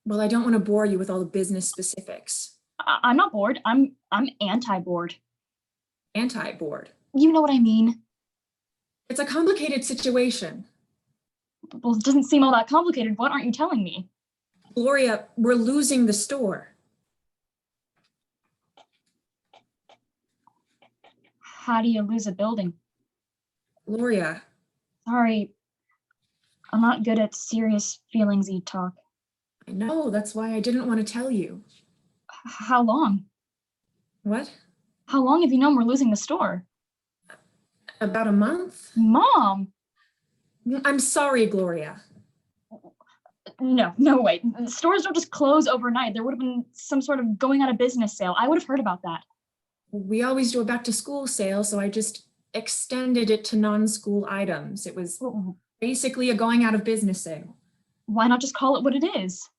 Well, I don't want to bore you with all the business specifics. I'm not bored. I'm anti-bored. Anti-bored. You know what I mean. It's a complicated situation. Well, it doesn't seem all that complicated. What aren't you telling me? Gloria, we're losing the store. How do you lose a building? Gloria. Sorry. I'm not good at serious feelingsy talk. I know, that's why I didn't want to tell you. How long? What? How long have you known we're losing the store? About a month? Mom! I'm sorry, Gloria. No way. Stores don't just close overnight. There would have been some sort of going out of business sale. I would have heard about that. We always do a back to school sale, so I just extended it to non-school items. It was basically a going out of business sale. Why not just call it what it is?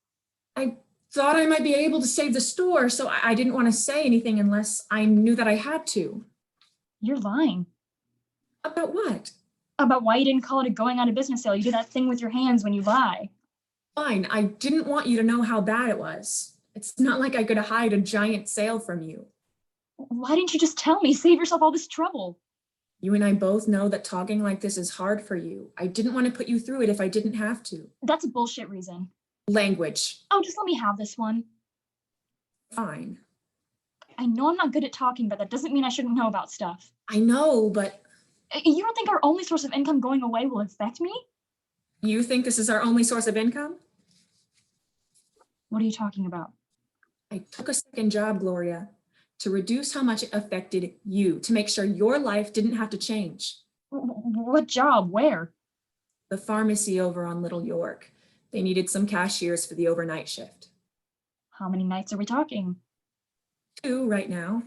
I thought I might be able to save the store, so I didn't want to say anything unless I knew that I had to. You're lying. About what? About why you didn't call it a going out of business sale. You do that thing with your hands when you lie. Fine, I didn't want you to know how bad it was. It's not like I could hide a giant sale from you. Why didn't you just tell me? Save yourself all this trouble. You and I both know that talking like this is hard for you. I didn't want to put you through it if I didn't have to. That's a bullshit reason. Language. Oh, just let me have this one. Fine. I know I'm not good at talking, but that doesn't mean I shouldn't know about stuff. I know, but... You don't think our only source of income going away will affect me? You think this is our only source of income? What are you talking about? I took a second job, Gloria, to reduce how much it affected you, to make sure your life didn't have to change. What job? Where? The pharmacy over on Little York. They needed some cashiers for the overnight shift. How many nights are we talking? 2 right now.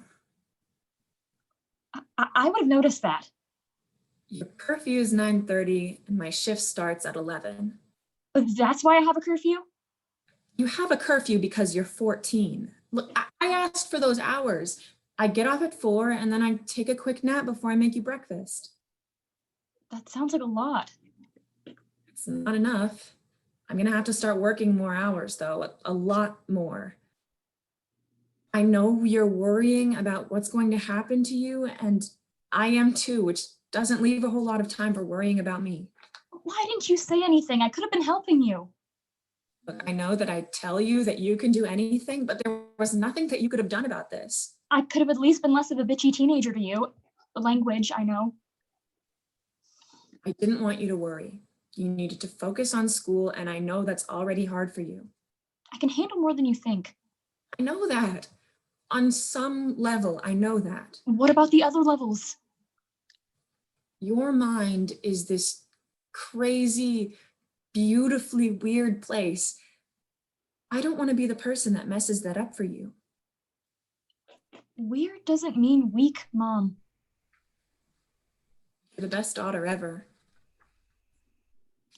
I would have noticed that. Your curfew is 9:30 and my shift starts at 11. That's why I have a curfew? You have a curfew because you're 14. Look, I asked for those hours. I get off at 4 and then I take a quick nap before I make you breakfast. That sounds like a lot. It's not enough. I'm gonna have to start working more hours though, a lot more. I know you're worrying about what's going to happen to you, and I am too, which doesn't leave a whole lot of time for worrying about me. Why didn't you say anything? I could have been helping you. Look, I know that I tell you that you can do anything, but there was nothing that you could have done about this. I could have at least been less of a bitchy teenager to you. Language, I know. I didn't want you to worry. You needed to focus on school, and I know that's already hard for you. I can handle more than you think. I know that. On some level, I know that. What about the other levels? Your mind is this crazy, beautifully weird place. I don't want to be the person that messes that up for you. Weird doesn't mean weak, Mom. You're the best daughter ever.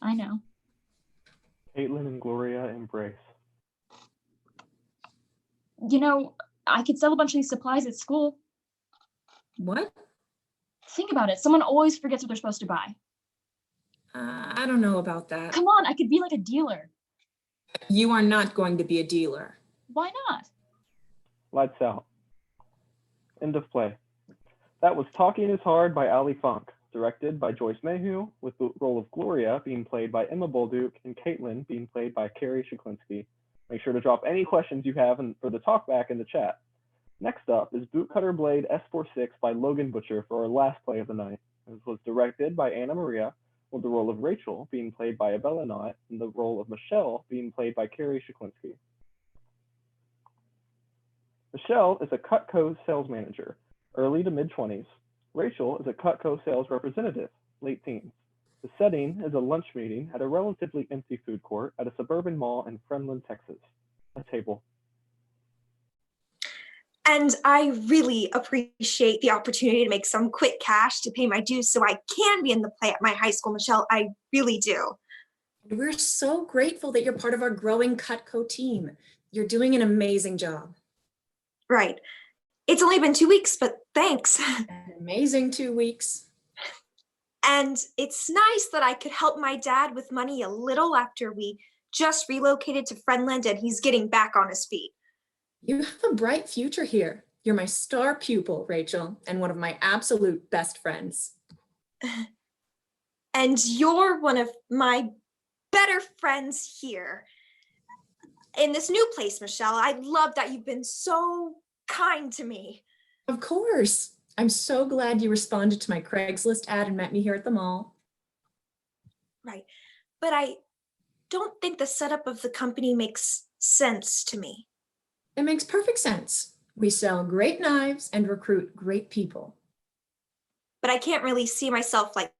I know. Caitlin and Gloria embrace. You know, I could sell a bunch of these supplies at school. What? Think about it. Someone always forgets what they're supposed to buy. I don't know about that. Come on, I could be like a dealer. You are not going to be a dealer. Why not? Lights out. End of play. That was Talking is Hard by Allie Funk, directed by Joyce Mayhew, with the role of Gloria being played by Emma Bolduc and Caitlin being played by Carrie Sheklinski. Make sure to drop any questions you have for the talkback in the chat. Next up is Bootcutter Blade S46 by Logan Butcher for our last play of the night. This was directed by Anna Maria, with the role of Rachel being played by Abella Knott and the role of Michelle being played by Carrie Sheklinski. Michelle is a Cutco sales manager, early to mid-20s. Rachel is a Cutco sales representative, late teens. The setting is a lunch meeting at a relatively empty food court at a suburban mall in Friendland, Texas. A table. And I really appreciate the opportunity to make some quick cash to pay my dues so I can be in the play at my high school, Michelle. I really do. We're so grateful that you're part of our growing Cutco team. You're doing an amazing job. Right. It's only been 2 weeks, but thanks. An amazing 2 weeks. And it's nice that I could help my dad with money a little after we just relocated to Friendland and he's getting back on his feet. You have a bright future here. You're my star pupil, Rachel, and one of my absolute best friends. And you're one of my better friends here. In this new place, Michelle, I love that you've been so kind to me. Of course. I'm so glad you responded to my Craigslist ad and met me here at the mall. Right. But I don't think the setup of the company makes sense to me. It makes perfect sense. We sell great knives and recruit great people. But I can't really see myself like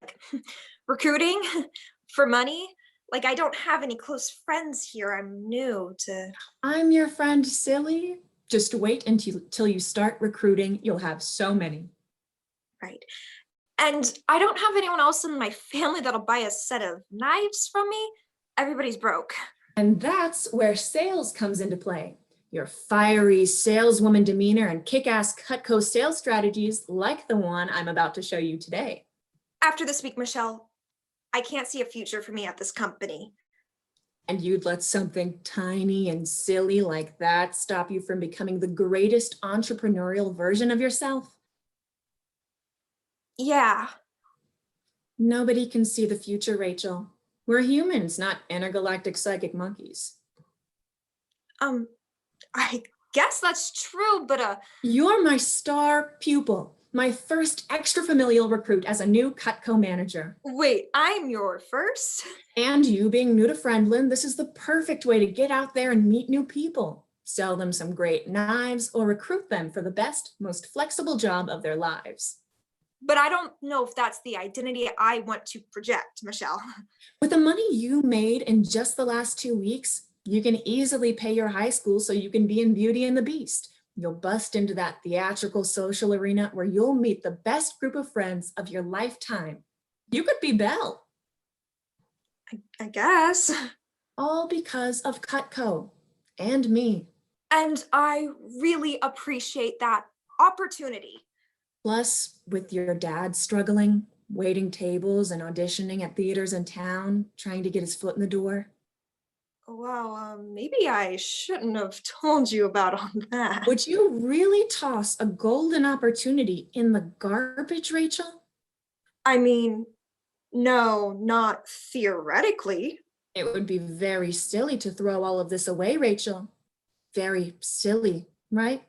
recruiting for money. Like I don't have any close friends here. I'm new to... I'm your friend, silly. Just wait until you start recruiting. You'll have so many. Right. And I don't have anyone else in my family that'll buy a set of knives from me. Everybody's broke. And that's where sales comes into play. Your fiery saleswoman demeanor and kick-ass Cutco sales strategies like the one I'm about to show you today. After this week, Michelle, I can't see a future for me at this company. And you'd let something tiny and silly like that stop you from becoming the greatest entrepreneurial version of yourself? Yeah. Nobody can see the future, Rachel. We're humans, not intergalactic psychic monkeys. I guess that's true, but You're my star pupil, my first extra-familial recruit as a new Cutco manager. Wait, I'm your first? And you being new to Friendland, this is the perfect way to get out there and meet new people. Sell them some great knives or recruit them for the best, most flexible job of their lives. But I don't know if that's the identity I want to project, Michelle. With the money you made in just the last 2 weeks, you can easily pay your high school so you can be in Beauty and the Beast. You'll bust into that theatrical social arena where you'll meet the best group of friends of your lifetime. You could be Belle. I guess. All because of Cutco and me. And I really appreciate that opportunity. Plus, with your dad struggling, waiting tables and auditioning at theaters in town, trying to get his foot in the door. Well, maybe I shouldn't have told you about all that. Would you really toss a golden opportunity in the garbage, Rachel? I mean, no, not theoretically. It would be very silly to throw all of this away, Rachel. Very silly, right?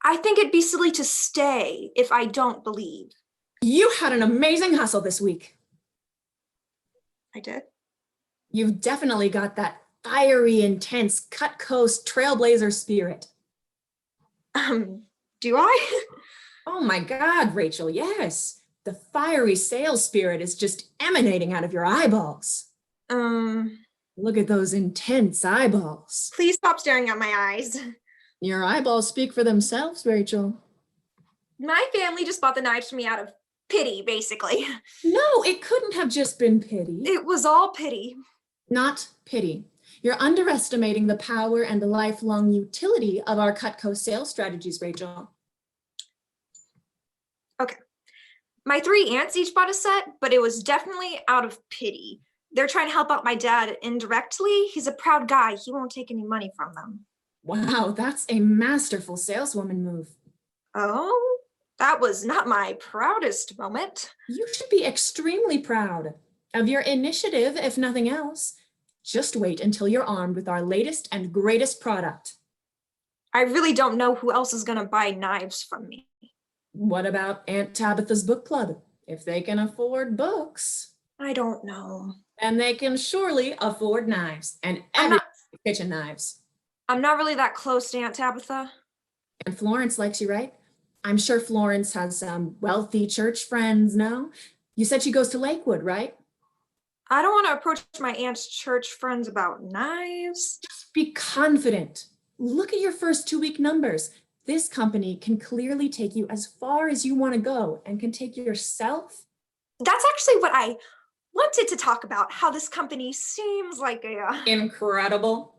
I think it'd be silly to stay if I don't believe. You had an amazing hustle this week. I did? You've definitely got that fiery, intense, Cutco trailblazer spirit. Do I? Oh my God, Rachel, yes. The fiery sales spirit is just emanating out of your eyeballs. Look at those intense eyeballs. Please stop staring at my eyes. Your eyeballs speak for themselves, Rachel. My family just bought the knives for me out of pity, basically. No, it couldn't have just been pity. It was all pity. Not pity. You're underestimating the power and the lifelong utility of our Cutco sales strategies, Rachel. Okay. My 3 aunts each bought a set, but it was definitely out of pity. They're trying to help out my dad indirectly. He's a proud guy. He won't take any money from them. Wow, that's a masterful saleswoman move. Oh, that was not my proudest moment. You should be extremely proud of your initiative, if nothing else. Just wait until you're armed with our latest and greatest product. I really don't know who else is going to buy knives from me. What about Aunt Tabitha's book club? If they can afford books. I don't know. And they can surely afford knives and kitchen knives. I'm not really that close to Aunt Tabitha. And Florence likes you, right? I'm sure Florence has some wealthy church friends, no? You said she goes to Lakewood, right? I don't want to approach my aunt's church friends about knives. Just be confident. Look at your first 2-week numbers. This company can clearly take you as far as you want to go and can take yourself. That's actually what I wanted to talk about, how this company seems like a... Incredible.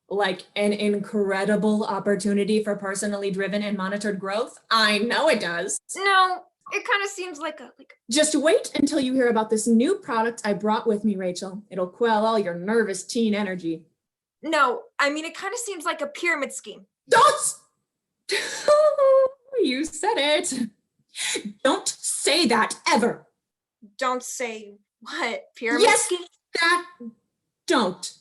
Like an incredible opportunity for personally driven and monitored growth. I know it does. No, it kind of seems like a... Just wait until you hear about this new product I brought with me, Rachel. It'll quell all your nervous teen energy. No, I mean, it kind of seems like a pyramid scheme. Don't! You said it. Don't say that ever. Don't say what? Pyramid scheme? That don't.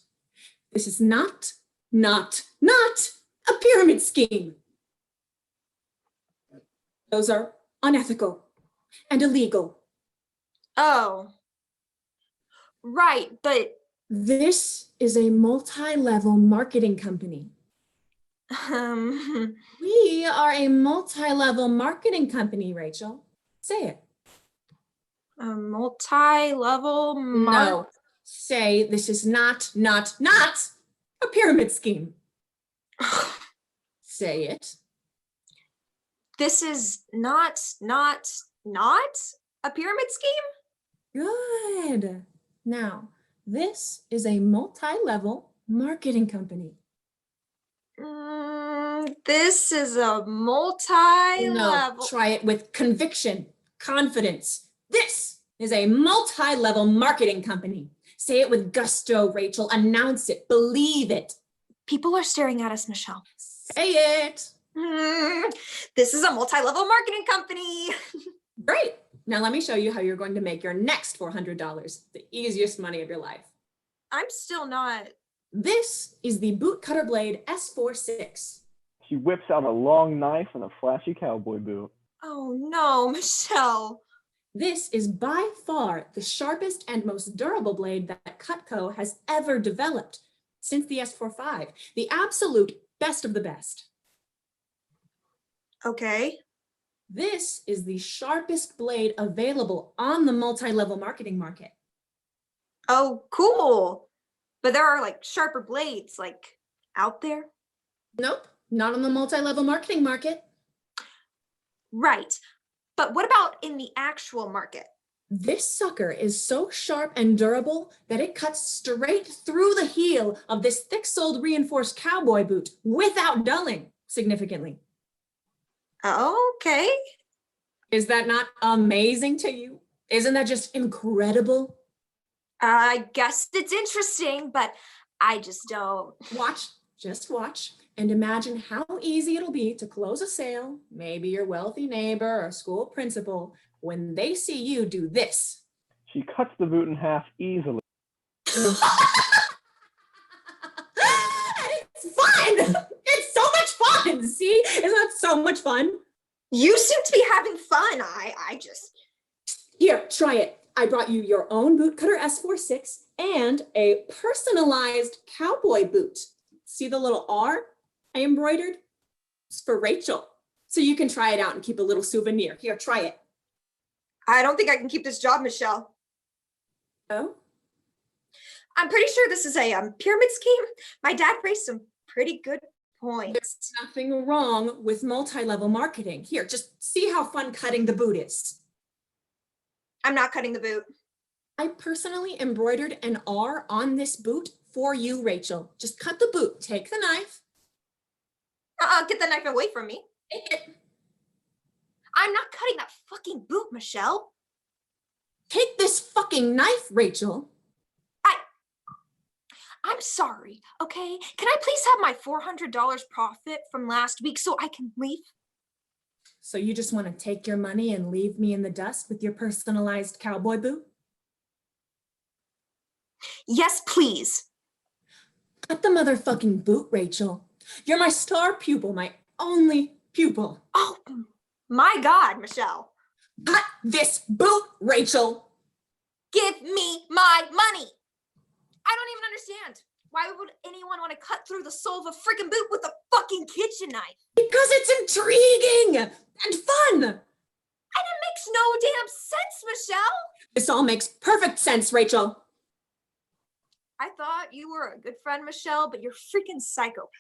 This is not a pyramid scheme. Those are unethical and illegal. Oh. Right, but... This is a multi-level marketing company. We are a multi-level marketing company, Rachel. Say it. A multi-level No. Say this is not a pyramid scheme. Say it. This is not a pyramid scheme? Good. Now, this is a multi-level marketing company. This is a multi-level... No, try it with conviction, confidence. This is a multi-level marketing company. Say it with gusto, Rachel. Announce it. Believe it. People are staring at us, Michelle. Say it. This is a multi-level marketing company. Great. Now let me show you how you're going to make your next $400, the easiest money of your life. I'm still not... This is the Bootcutter Blade S46. She whips out a long knife and a flashy cowboy boot. Oh no, Michelle. This is by far the sharpest and most durable blade that Cutco has ever developed since the S45, the absolute best of the best. Okay. This is the sharpest blade available on the multi-level marketing market. Oh, cool. But there are like sharper blades like out there? Nope, not on the multi-level marketing market. Right. But what about in the actual market? This sucker is so sharp and durable that it cuts straight through the heel of this thick-soled reinforced cowboy boot without dulling significantly. Okay. Is that not amazing to you? Isn't that just incredible? I guess it's interesting, but I just don't. Just watch, and imagine how easy it'll be to close a sale, maybe your wealthy neighbor or school principal, when they see you do this. She cuts the boot in half easily. It's fun! It's so much fun! See? Isn't that so much fun? You seem to be having fun. I just... Here, try it. I brought you your own Bootcutter S46 and a personalized cowboy boot. See the little R I embroidered? It's for Rachel. So you can try it out and keep a little souvenir. Here, try it. I don't think I can keep this job, Michelle. Oh? I'm pretty sure this is a pyramid scheme. My dad raised some pretty good points. There's nothing wrong with multi-level marketing. Here, just see how fun cutting the boot is. I'm not cutting the boot. I personally embroidered an R on this boot for you, Rachel. Just cut the boot. Take the knife. Get the knife away from me. Take it. I'm not cutting that fucking boot, Michelle. Take this fucking knife, Rachel. I'm sorry, okay? Can I please have my $400 profit from last week so I can leave? So you just want to take your money and leave me in the dust with your personalized cowboy boot? Yes, please. Cut the motherfucking boot, Rachel. You're my star pupil, my only pupil. Oh, my God, Michelle. Cut this boot, Rachel. Give me my money. I don't even understand. Why would anyone want to cut through the sole of a freaking boot with a fucking kitchen knife? Because it's intriguing and fun. And it makes no damn sense, Michelle. This all makes perfect sense, Rachel. I thought you were a good friend, Michelle, but you're freaking psychopath.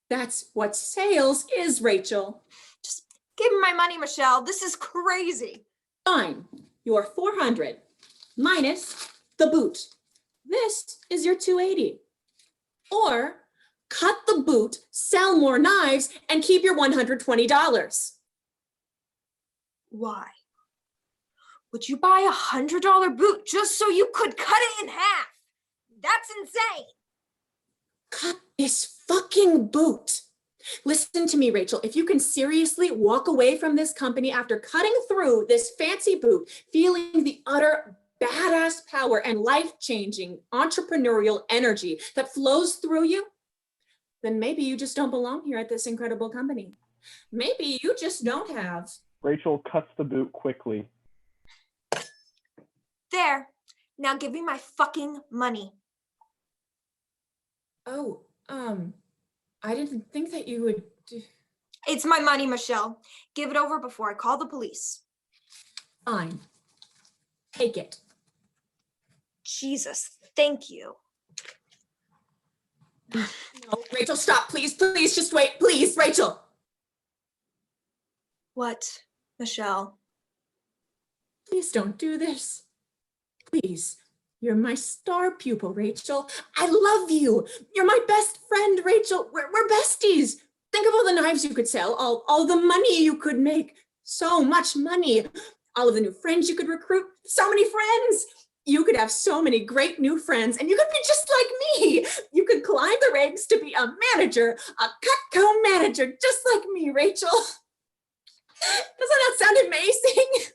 That's what sales is, Rachel. Just give me my money, Michelle. This is crazy. Fine. Your 400 minus the boot. This is your 280. Or cut the boot, sell more knives, and keep your $120. Why? Would you buy $100 boot just so you could cut it in half? That's insane. Cut this fucking boot. Listen to me, Rachel. If you can seriously walk away from this company after cutting through this fancy boot, feeling the utter badass power and life-changing entrepreneurial energy that flows through you, then maybe you just don't belong here at this incredible company. Maybe you just don't have. Rachel cuts the boot quickly. There. Now give me my fucking money. Oh, I didn't think that you would. It's my money, Michelle. Give it over before I call the police. Fine. Take it. Jesus, thank you. No, Rachel, stop, please, please, just wait, please, Rachel. What, Michelle? Please don't do this. Please, you're my star pupil, Rachel. I love you. You're my best friend, Rachel. We're besties. Think of all the knives you could sell, all the money you could make. So much money. All of the new friends you could recruit. So many friends. You could have so many great new friends, and you could be just like me. You could climb the ranks to be a manager, a Cutco manager, just like me, Rachel. Doesn't that sound amazing?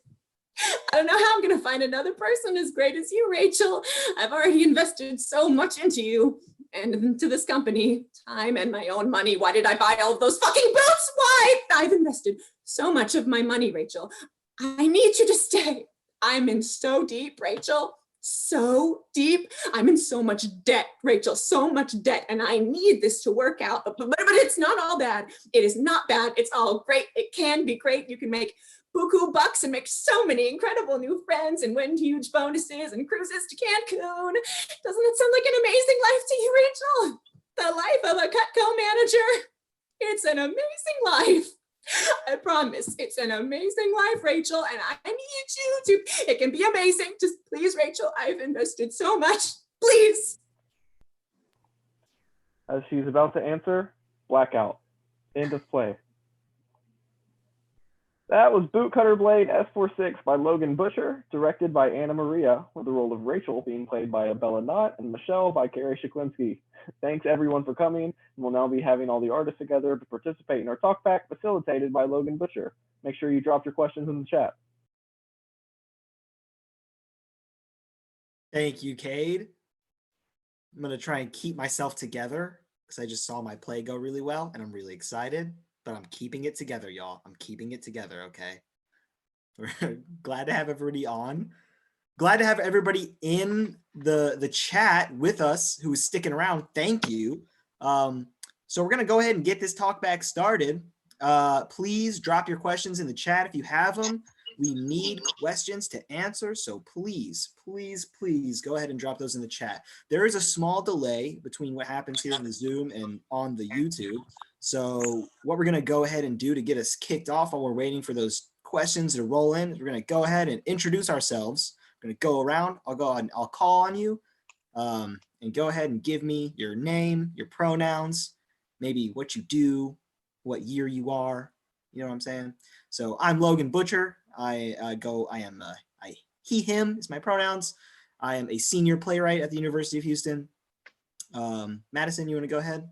I don't know how I'm going to find another person as great as you, Rachel. I've already invested so much into you and into this company, time and my own money. Why did I buy all of those fucking boots? Why? I've invested so much of my money, Rachel. I need you to stay. I'm in so deep, Rachel. So deep. I'm in so much debt, Rachel, so much debt. And I need this to work out. But it's not all bad. It is not bad. It's all great. It can be great. You can make buku bucks and make so many incredible new friends and win huge bonuses and cruises to Cancun. Doesn't it sound like an amazing life to you, Rachel? The life of a Cutco manager. It's an amazing life. I promise it's an amazing life, Rachel, and I need you to, it can be amazing. Just please, Rachel, I've invested so much. Please. As she's about to answer, blackout. End of play. That was Bootcutter Blade S46 by Logan Butcher, directed by Anna Maria, with the role of Rachel being played by Abella Knott and Michelle by Carrie Sheklinski. Thanks everyone for coming, and we'll now be having all the artists together to participate in our talkback facilitated by Logan Butcher. Make sure you drop your questions in the chat. Thank you, Cade. I'm going to try and keep myself together because I just saw my play go really well and I'm really excited. But I'm keeping it together, y'all. I'm keeping it together, okay? We're glad to have everybody on. Glad to have everybody in the chat with us who is sticking around. Thank you. So we're going to go ahead and get this talk back started. Please drop your questions in the chat if you have them. We need questions to answer, so please, please, please go ahead and drop those in the chat. There is a small delay between what happens here in the Zoom and on the YouTube. So what we're going to go ahead and do to get us kicked off while we're waiting for those questions to roll in is we're going to go ahead and introduce ourselves. We're going to go around. I'll go ahead and I'll call on you and go ahead and give me your name, your pronouns, maybe what you do, what year you are. You know what I'm saying? So I'm Logan Butcher. He, him is my pronouns. I am a senior playwright at the University of Houston. Madison, you want to go ahead?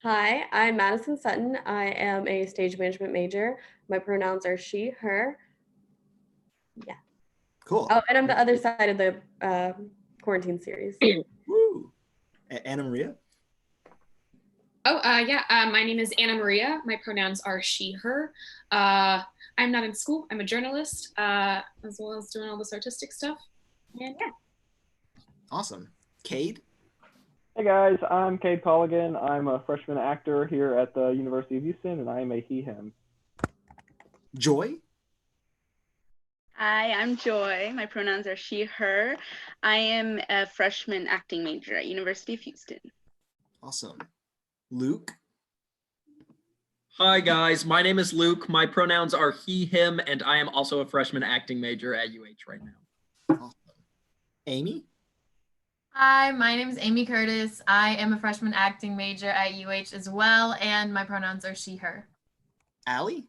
Hi, I'm Madison Sutton. I am a stage management major. My pronouns are she, her. Yeah. Cool. Oh, and I'm the other side of the quarantine series. Woo. Anna Maria? Oh, yeah. My name is Anna Maria. My pronouns are she, her. I'm not in school. I'm a journalist, as well as doing all this artistic stuff. And yeah. Awesome. Cade? Hey guys, I'm Cade Colligan. I'm a freshman actor here at the University of Houston, and I am a he, him. Joy? Hi, I'm Joy. My pronouns are she, her. I am a freshman acting major at University of Houston. Awesome. Luke? Hi guys, my name is Luke. My pronouns are he, him, and I am also a freshman acting major at UH right now. Awesome. Amy? Hi, my name is Amy Curtis. I am a freshman acting major at UH as well, and my pronouns are she, her. Allie?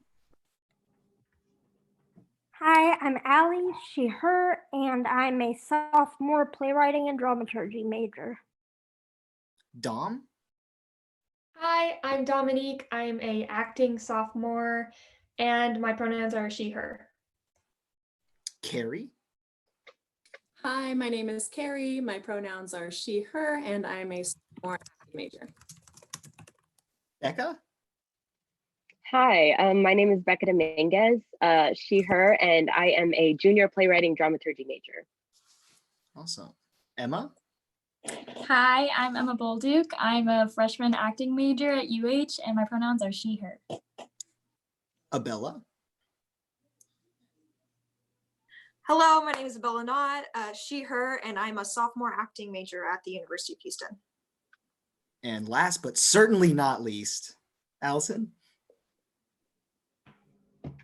Hi, I'm Allie, she, her, and I'm a sophomore playwriting and dramaturgy major. Dom? Hi, I'm Dominique. I'm a acting sophomore, and my pronouns are she, her. Carrie? Hi, my name is Carrie. My pronouns are she, her, and I'm a sophomore acting major. Becca? Hi, my name is Rebecca Dominguez, she, her, and I am a junior playwriting dramaturgy major. Awesome. Emma? Hi, I'm Emma Bolduke. I'm a freshman acting major at UH, and my pronouns are she, her. Abella? Hello, my name is Abella Knott, she, her, and I'm a sophomore acting major at the University of Houston. And last but certainly not least, Allison?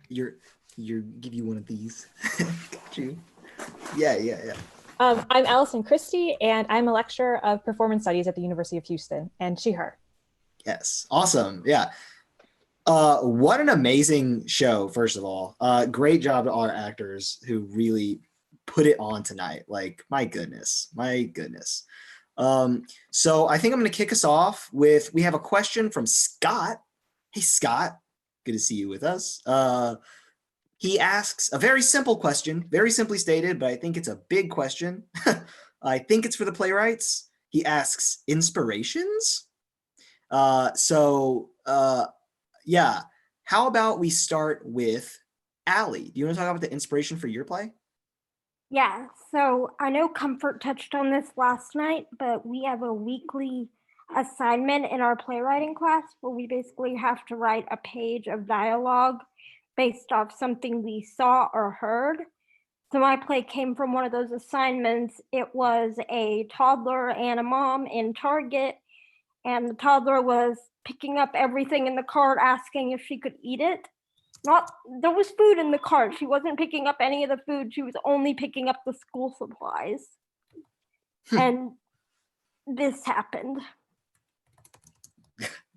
You're give you one of these. Got you. Yeah. I'm Allison Christie, and I'm a lecturer of performance studies at the University of Houston, and she, her. Yes. Awesome. Yeah. What an amazing show, first of all. Great job to all our actors who really put it on tonight. Like, my goodness. So I think I'm going to kick us off with, we have a question from Scott. Hey, Scott. Good to see you with us. He asks a very simple question, very simply stated, but I think it's a big question. I think it's for the playwrights. He asks, inspirations? Yeah. How about we start with Allie? Do you want to talk about the inspiration for your play? Yeah, so I know Comfort touched on this last night, but we have a weekly assignment in our playwriting class where we basically have to write a page of dialogue based off something we saw or heard. So my play came from one of those assignments. It was a toddler and a mom in Target, and the toddler was picking up everything in the cart, asking if she could eat it. There was food in the cart. She wasn't picking up any of the food. She was only picking up the school supplies. And this happened.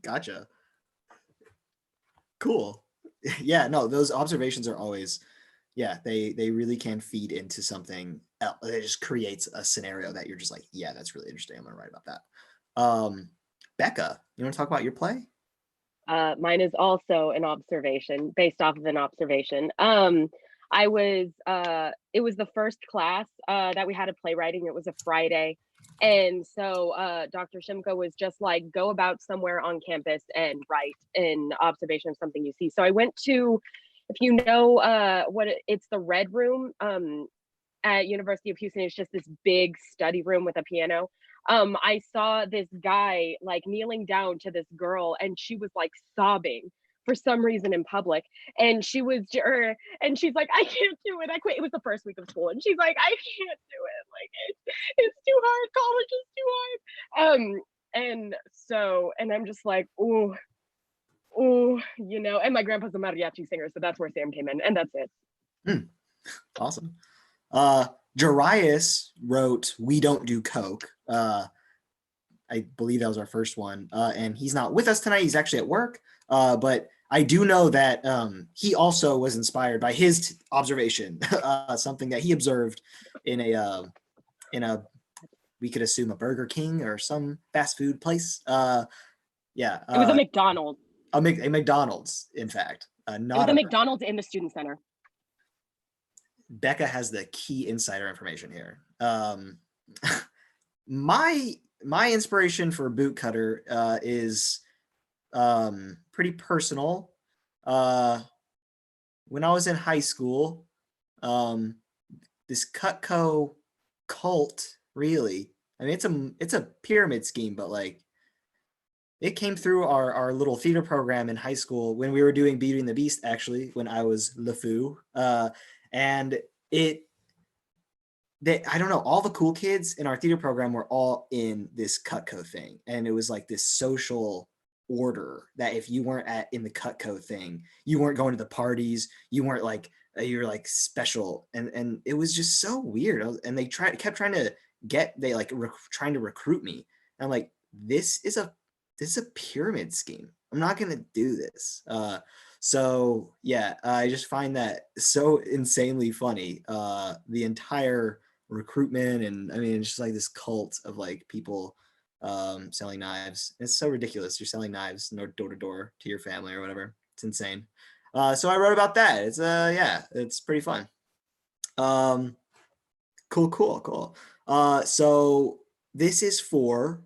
Gotcha. Cool. Yeah, no, those observations are always, yeah, they really can feed into something else. It just creates a scenario that you're just like, yeah, that's really interesting. I'm gonna write about that. Becca, you want to talk about your play? Mine is also an observation, based off of an observation. It was the first class that we had of playwriting. It was a Friday. And so Dr. Shimko was just like, go about somewhere on campus and write an observation of something you see. So I went to, if you know it's the Red Room at University of Houston. It's just this big study room with a piano. I saw this guy like kneeling down to this girl, and she was like sobbing for some reason in public, and she's like, I can't do it, I quit. It was the first week of school, and she's like, I can't do it, like it's too hard, college is too hard. And I'm just like, ooh, you know. And my grandpa's a mariachi singer, so that's where Sam came in, and that's it. Awesome. Jaurius wrote We Don't Do Coke. I believe that was our first one. And he's not with us tonight. He's actually at work. But I do know that he also was inspired by his observation, something that he observed in a we could assume a Burger King or some fast food place. It was a McDonald's. A McDonald's, in fact. It was a McDonald's in the student center. Becca has the key insider information here. My inspiration for Bootcutter is pretty personal. When I was in high school, this Cutco cult, really, I mean, it's a pyramid scheme, but like it came through our little theater program in high school when we were doing Beauty and the Beast, actually, when I was LeFou. And I don't know, all the cool kids in our theater program were all in this Cutco thing. And it was like this social order that if you weren't in the Cutco thing, you weren't going to the parties, you weren't like, you're like special. And it was just so weird. And they kept trying to trying to recruit me. And I'm like, this is a pyramid scheme. I'm not going to do this. So yeah, I just find that so insanely funny. The entire recruitment, and I mean, it's just like this cult of like people selling knives. It's so ridiculous. You're selling knives door to door to your family or whatever. It's insane. So I wrote about that. It's it's pretty fun. Cool. So this is for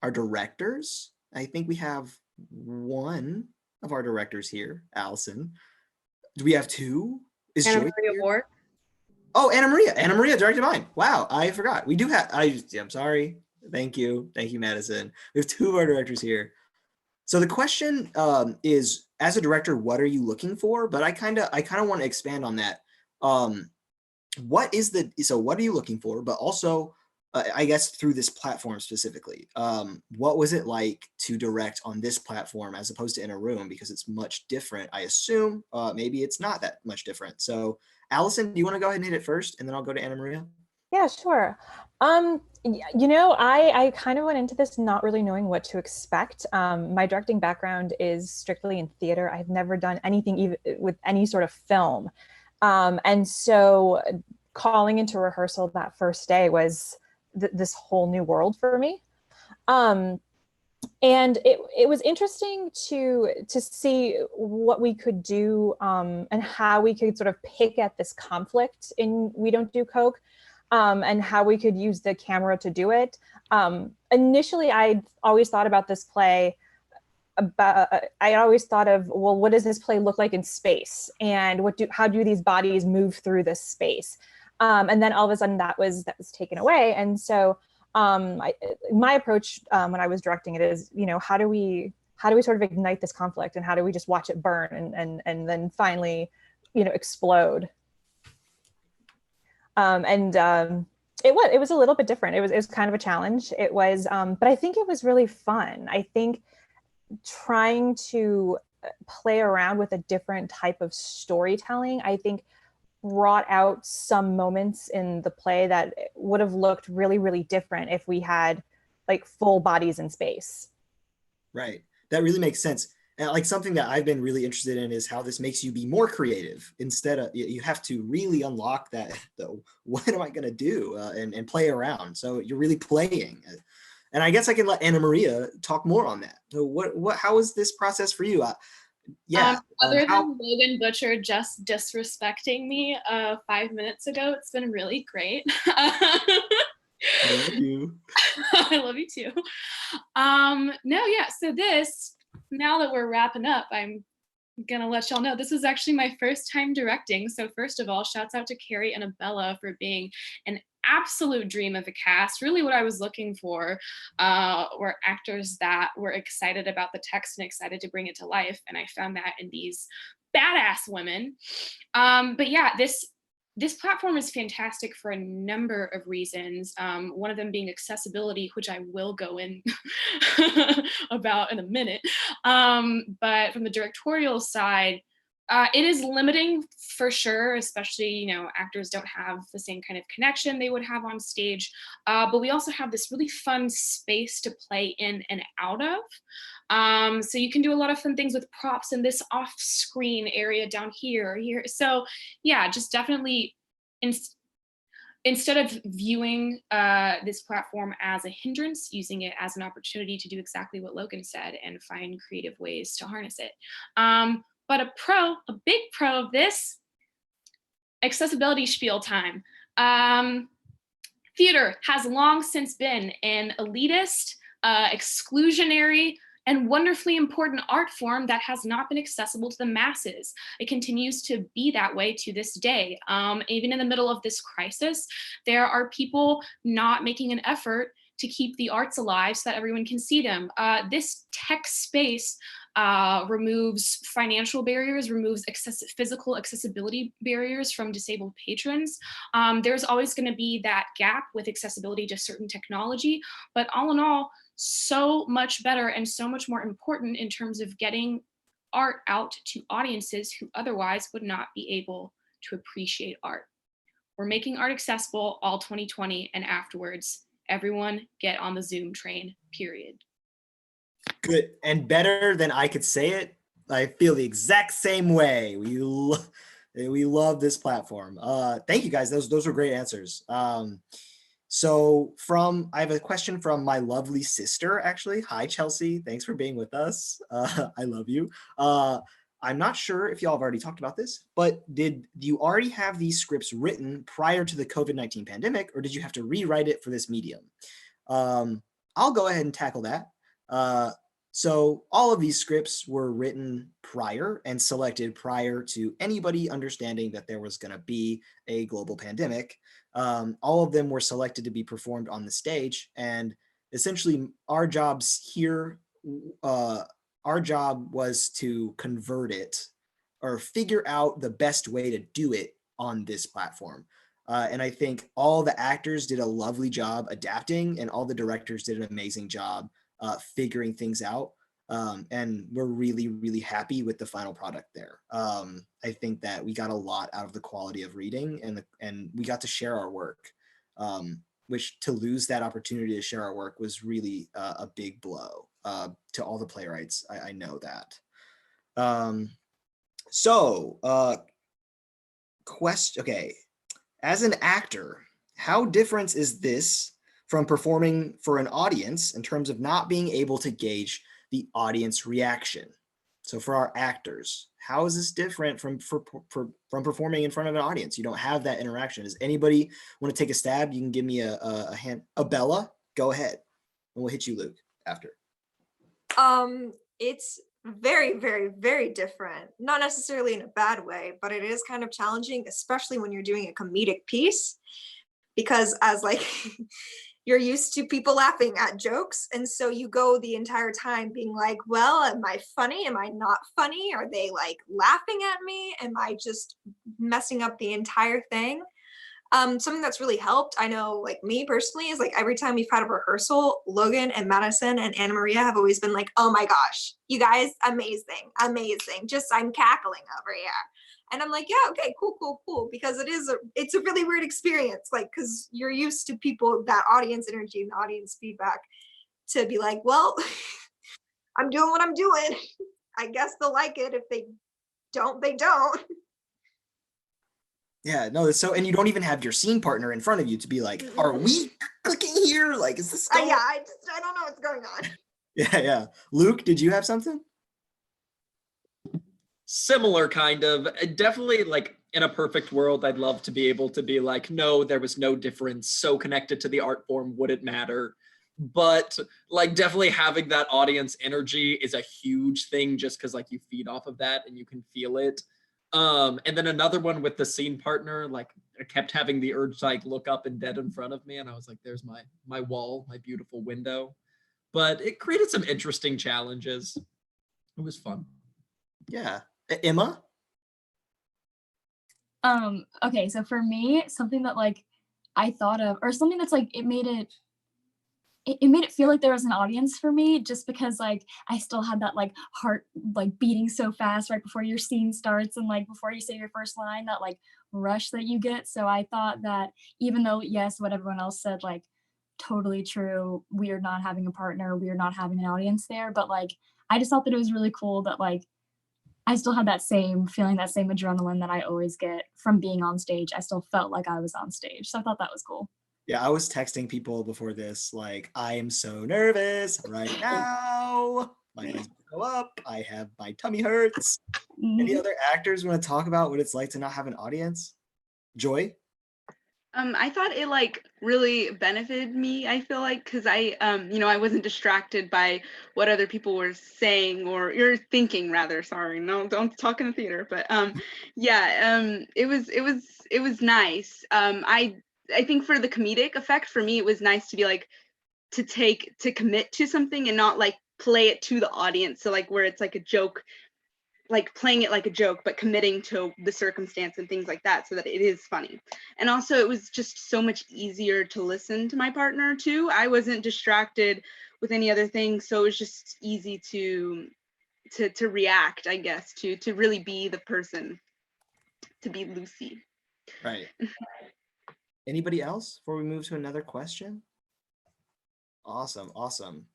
our directors. I think we have one of our directors here, Allison. Do we have two? Is Anna Joy Maria here? Ward. Oh, Anna Maria directed mine. Wow, I forgot. We do have. I'm sorry. Thank you, Madison. We have two of our directors here. So the question is, as a director, what are you looking for? But I kind of want to expand on that. What are you looking for? But also, I guess through this platform specifically, what was it like to direct on this platform as opposed to in a room? Because it's much different, I assume. Maybe it's not that much different. So Allison, do you want to go ahead and hit it first, and then I'll go to Anna Maria? Yeah, sure. I kind of went into this not really knowing what to expect. My directing background is strictly in theater. I've never done anything even with any sort of film. And so calling into rehearsal that first day was this whole new world for me. And it was interesting to see what we could do and how we could sort of pick at this conflict in We Don't Do Coke, and how we could use the camera to do it. Initially, I always thought about this play I always thought of, well, what does this play look like in space? And how do these bodies move through this space? And then all of a sudden that was taken away. And so my approach when I was directing it is, how do we sort of ignite this conflict, and how do we just watch it burn and then finally, explode? It was a little bit different. It was kind of a challenge. It was, but I think it was really fun. I think trying to play around with a different type of storytelling, I think, brought out some moments in the play that would have looked really, really different if we had like full bodies in space. Right. That really makes sense. And like something that I've been really interested in is how this makes you be more creative. Instead of, you have to really unlock that, what am I going to do, and play around. So you're really playing. And I guess I can let Anna Maria talk more on that. So how is this process for you? Other than Logan Butcher just disrespecting me 5 minutes ago, it's been really great. I love you. I love you too. So now that we're wrapping up, I'm gonna let y'all know this is actually my first time directing. So first of all, shouts out to Carrie and Abella for being an absolute dream of a cast. Really what I was looking for were actors that were excited about the text and excited to bring it to life. And I found that in these badass women. But yeah, this platform is fantastic for a number of reasons. One of them being accessibility, which I will go in about in a minute. But from the directorial side, it is limiting for sure, especially, actors don't have the same kind of connection they would have on stage. But we also have this really fun space to play in and out of. So you can do a lot of fun things with props in this off-screen area down here or here. So yeah, just definitely instead of viewing this platform as a hindrance, using it as an opportunity to do exactly what Logan said and find creative ways to harness it. But a big pro of this, accessibility spiel time. Theater has long since been an elitist, exclusionary, and wonderfully important art form that has not been accessible to the masses. It continues to be that way to this day. Even in the middle of this crisis, there are people not making an effort to keep the arts alive so that everyone can see them. This tech space removes financial barriers, removes physical accessibility barriers from disabled patrons. There's always going to be that gap with accessibility to certain technology, but all in all, so much better and so much more important in terms of getting art out to audiences who otherwise would not be able to appreciate art. We're making art accessible all 2020 and afterwards. Everyone get on the Zoom train, period. Good, and better than I could say it. I feel the exact same way. We love this platform. Thank you guys. Those were great answers. So I have a question from my lovely sister, actually. Hi, Chelsea. Thanks for being with us. I love you. I'm not sure if y'all have already talked about this, but did you already have these scripts written prior to the COVID-19 pandemic, or did you have to rewrite it for this medium? I'll go ahead and tackle that. So all of these scripts were written prior and selected prior to anybody understanding that there was going to be a global pandemic. All of them were selected to be performed on the stage, and essentially our jobs here, our job was to convert it or figure out the best way to do it on this platform. And I think all the actors did a lovely job adapting, and all the directors did an amazing job figuring things out. And we're really, really happy with the final product there. I think that we got a lot out of the quality of reading, and we got to share our work, which to lose that opportunity to share our work was really a big blow to all the playwrights. I know that. Okay. As an actor, how different is this from performing for an audience in terms of not being able to gauge the audience reaction? So for our actors, how is this different from performing in front of an audience? You don't have that interaction. Does anybody want to take a stab? You can give me a hand. Bella, go ahead, and we'll hit you, Luke, after. It's very, very, very different. Not necessarily in a bad way, but it is kind of challenging, especially when you're doing a comedic piece, because as like you're used to people laughing at jokes, and so you go the entire time being like, well, am I funny? Am I not funny? Are they like laughing at me? Am I just messing up the entire thing? Something that's really helped, I know, like me personally, is like every time we've had a rehearsal, Logan and Madison and Anna Maria have always been like, oh my gosh, you guys, amazing, amazing. Just I'm cackling over here. And I'm like, yeah, okay, cool. Because it's a really weird experience, like, because you're used to people, that audience energy and audience feedback, to be like, well, I'm doing what I'm doing. I guess they'll like it. If they don't, they don't. Yeah, no, so, and you don't even have your scene partner in front of you to be like, are we clicking here? Like, is this going? Yeah, I don't know what's going on. Yeah. Luke, did you have something? Similar kind of. Definitely, like, in a perfect world, I'd love to be able to be like, no, there was no difference, so connected to the art form, would it matter? But like, definitely having that audience energy is a huge thing, just because like you feed off of that and you can feel it. And then another one with the scene partner, like I kept having the urge to like look up and dead in front of me, and I was like, there's my wall, my beautiful window. But it created some interesting challenges. It was fun. Yeah. Emma? Okay, so for me, something that like I thought of, or something that's like it made it feel like there was an audience for me, just because like I still had that like heart like beating so fast right before your scene starts, and like before you say your first line, that like rush that you get. So I thought that even though, yes, what everyone else said, like totally true, we are not having a partner, we are not having an audience there, but like I just thought that it was really cool that like I still had that same feeling, that same adrenaline that I always get from being on stage. I still felt like I was on stage. So I thought that was cool. Yeah, I was texting people before this, like, I am so nervous right now. My eyes go up. I have my tummy hurts. Any other actors want to talk about what it's like to not have an audience? Joy? I thought it like really benefited me, I feel like, because I wasn't distracted by what other people were saying, or you're thinking rather, sorry, no, don't talk in the theater, but it was nice. I think for the comedic effect, for me, it was nice to be like, to commit to something and not like play it to the audience. So like where it's like a joke, like playing it like a joke, but committing to the circumstance and things like that so that it is funny. And also it was just so much easier to listen to my partner too. I wasn't distracted with any other thing. So it was just easy to react, I guess, to really be the person, to be Lucy. Right. Anybody else before we move to another question? Awesome.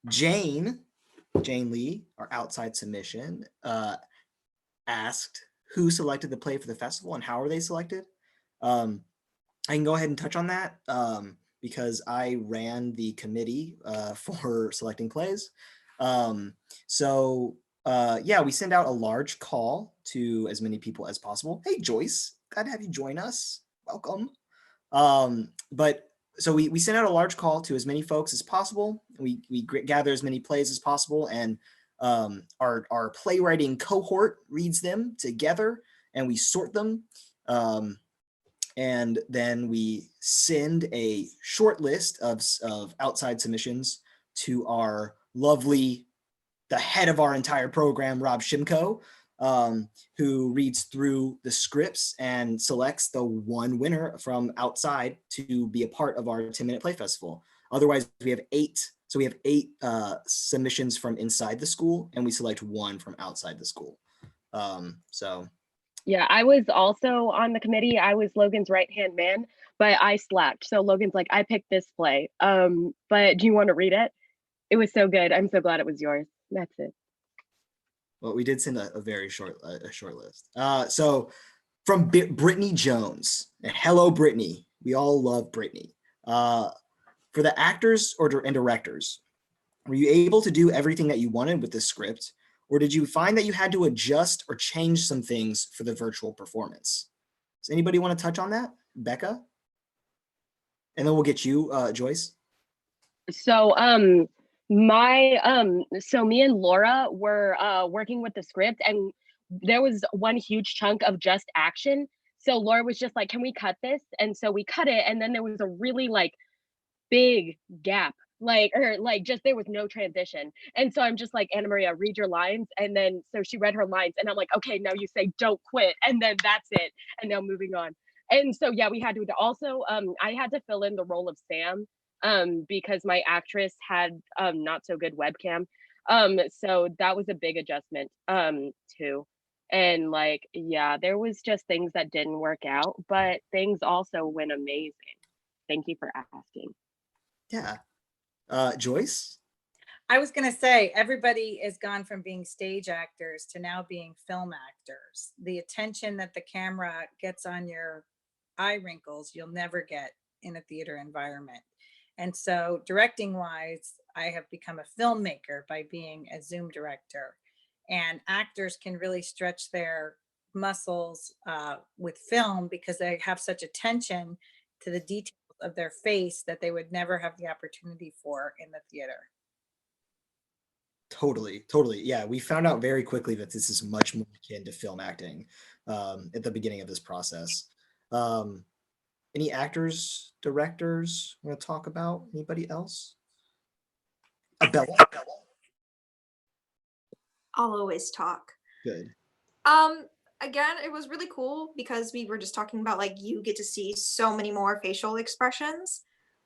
Jane Lee, our outside submission, asked who selected the play for the festival and how are they selected? I can go ahead and touch on that because I ran the committee for selecting plays. Yeah, we send out a large call to as many people as possible. Hey, Joyce, glad to have you join us. Welcome. So we send out a large call to as many folks as possible. We gather as many plays as possible, and our playwriting cohort reads them together, and we sort them. And then we send a short list of outside submissions to our lovely, the head of our entire program, Rob Shimko, who reads through the scripts and selects the one winner from outside to be a part of our 10-minute play festival. Otherwise, we have 8. So we have 8 submissions from inside the school, and we select 1 from outside the school. Yeah, I was also on the committee. I was Logan's right-hand man, but I slacked. So Logan's like, I picked this play. But do you want to read it? It was so good. I'm so glad it was yours. That's it. Well, we did send a very short list. So from Brittany Jones. Hello, Brittany. We all love Brittany. For the actors and directors, were you able to do everything that you wanted with the script, or did you find that you had to adjust or change some things for the virtual performance? Does anybody want to touch on that? Becca? And then we'll get you, Joyce. So me and Laura were working with the script, and there was one huge chunk of just action. So Laura was just like, can we cut this? And so we cut it, and then there was a really like big gap, there was no transition. And so I'm just like, Anna Maria, read your lines. And then so she read her lines, and I'm like, okay, now you say don't quit, and then that's it. And now moving on. And so yeah, we had to also I had to fill in the role of Sam because my actress had not so good webcam. So that was a big adjustment too. And like, yeah, there was just things that didn't work out, but things also went amazing. Thank you for asking. Yeah. Joyce? I was going to say, everybody has gone from being stage actors to now being film actors. The attention that the camera gets on your eye wrinkles, you'll never get in a theater environment. And so directing wise, I have become a filmmaker by being a Zoom director, and actors can really stretch their muscles with film because they have such attention to the details of their face that they would never have the opportunity for in the theater. Totally. Yeah, we found out very quickly that this is much more akin to film acting at the beginning of this process. Any actors, directors want to talk about? Anybody else? Bella? I'll always talk. Good. Again, it was really cool because we were just talking about like you get to see so many more facial expressions,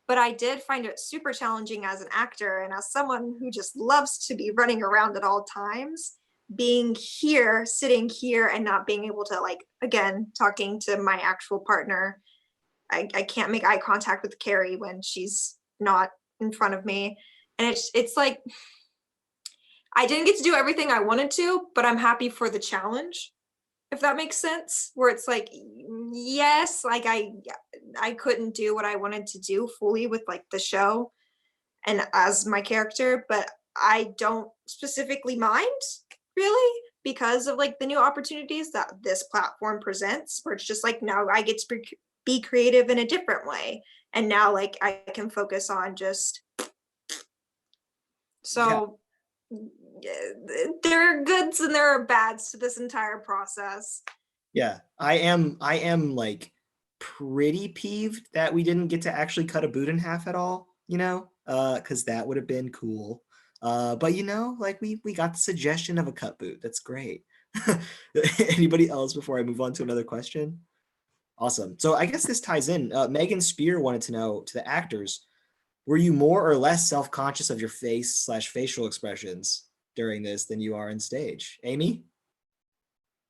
but I did find it super challenging as an actor and as someone who just loves to be running around at all times, being here, sitting here and not being able to, like, again, talking to my actual partner. I can't make eye contact with Carrie when she's not in front of me. And it's like, I didn't get to do everything I wanted to, but I'm happy for the challenge, if that makes sense, where it's like, yes, like I couldn't do what I wanted to do fully with like the show and as my character, but I don't specifically mind really because of like the new opportunities that this platform presents, where it's just like, now I get to be creative in a different way. And now like I can focus on just, so there are goods and there are bads to this entire process. Yeah, I am like pretty peeved that we didn't get to actually cut a boot in half at all, you know, because that would have been cool. But you know, like we got the suggestion of a cut boot. That's great. Anybody else before I move on to another question? Awesome. So I guess this ties in. Megan Spear wanted to know, to the actors, were you more or less self-conscious of your face/facial expressions during this than you are on stage? Amy?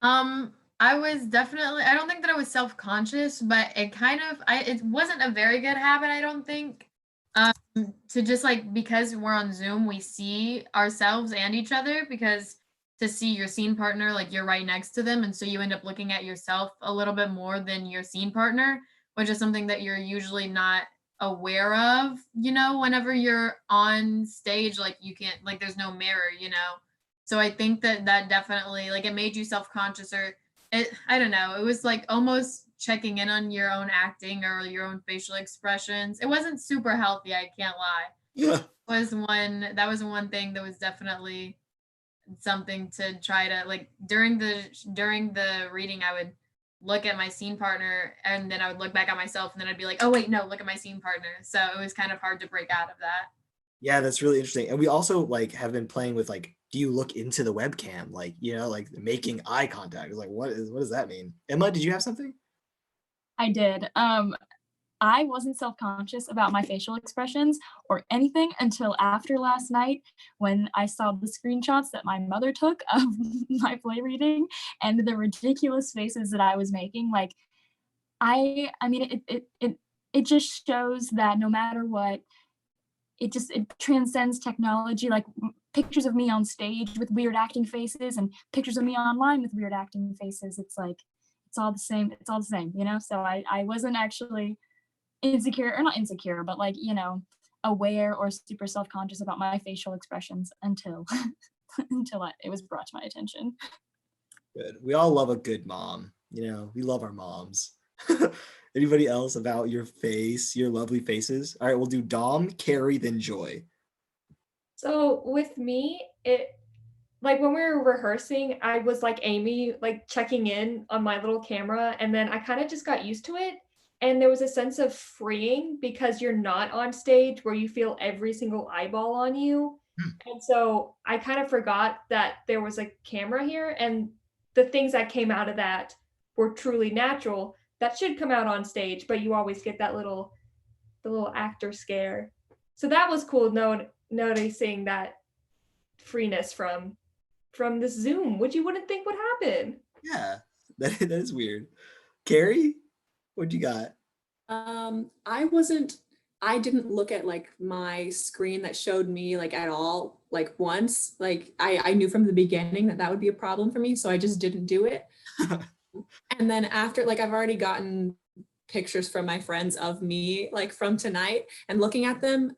I was definitely, I don't think that I was self-conscious, but it kind of, it wasn't a very good habit, I don't think. To just like, because we're on Zoom, we see ourselves and each other, because to see your scene partner, like you're right next to them. And so you end up looking at yourself a little bit more than your scene partner, which is something that you're usually not aware of, you know, whenever you're on stage, like you can't, like there's no mirror, you know? So I think that that definitely, like it made you self-conscious, or it, I don't know, it was like almost checking in on your own acting or your own facial expressions. It wasn't super healthy, I can't lie. Yeah. That was one thing that was definitely something to try to, like, during the reading, I would look at my scene partner and then I would look back at myself and then I'd be like, oh wait, no, look at my scene partner. So it was kind of hard to break out of that. Yeah, that's really interesting. And we also like have been playing with like, do you look into the webcam? Like, you know, like making eye contact. It's like, what does that mean? Emma, did you have something? I did. I wasn't self-conscious about my facial expressions or anything until after last night when I saw the screenshots that my mother took of my play reading and the ridiculous faces that I was making. Like, I mean, it just shows that no matter what, it transcends technology. Like pictures of me on stage with weird acting faces and pictures of me online with weird acting faces. It's like, it's all the same. It's all the same, you know? So I wasn't actually insecure, or not insecure, but like, you know, aware or super self-conscious about my facial expressions until it was brought to my attention. Good. We all love a good mom. You know, we love our moms. Anybody else about your face, your lovely faces? All right, we'll do Dom, Carrie, then Joy. So with me, it, like when we were rehearsing, I was like Amy, like checking in on my little camera, and then I kind of just got used to it. And there was a sense of freeing because you're not on stage where you feel every single eyeball on you. And so I kind of forgot that there was a camera here, and the things that came out of that were truly natural. That should come out on stage, but you always get that the little actor scare. So that was cool noticing that freeness from this Zoom, which you wouldn't think would happen. Yeah, that is weird. Carrie, what you got? I didn't look at like my screen that showed me like at all, like once. Like I knew from the beginning that would be a problem for me, so I just didn't do it. And then after, like I've already gotten pictures from my friends of me like from tonight, and looking at them,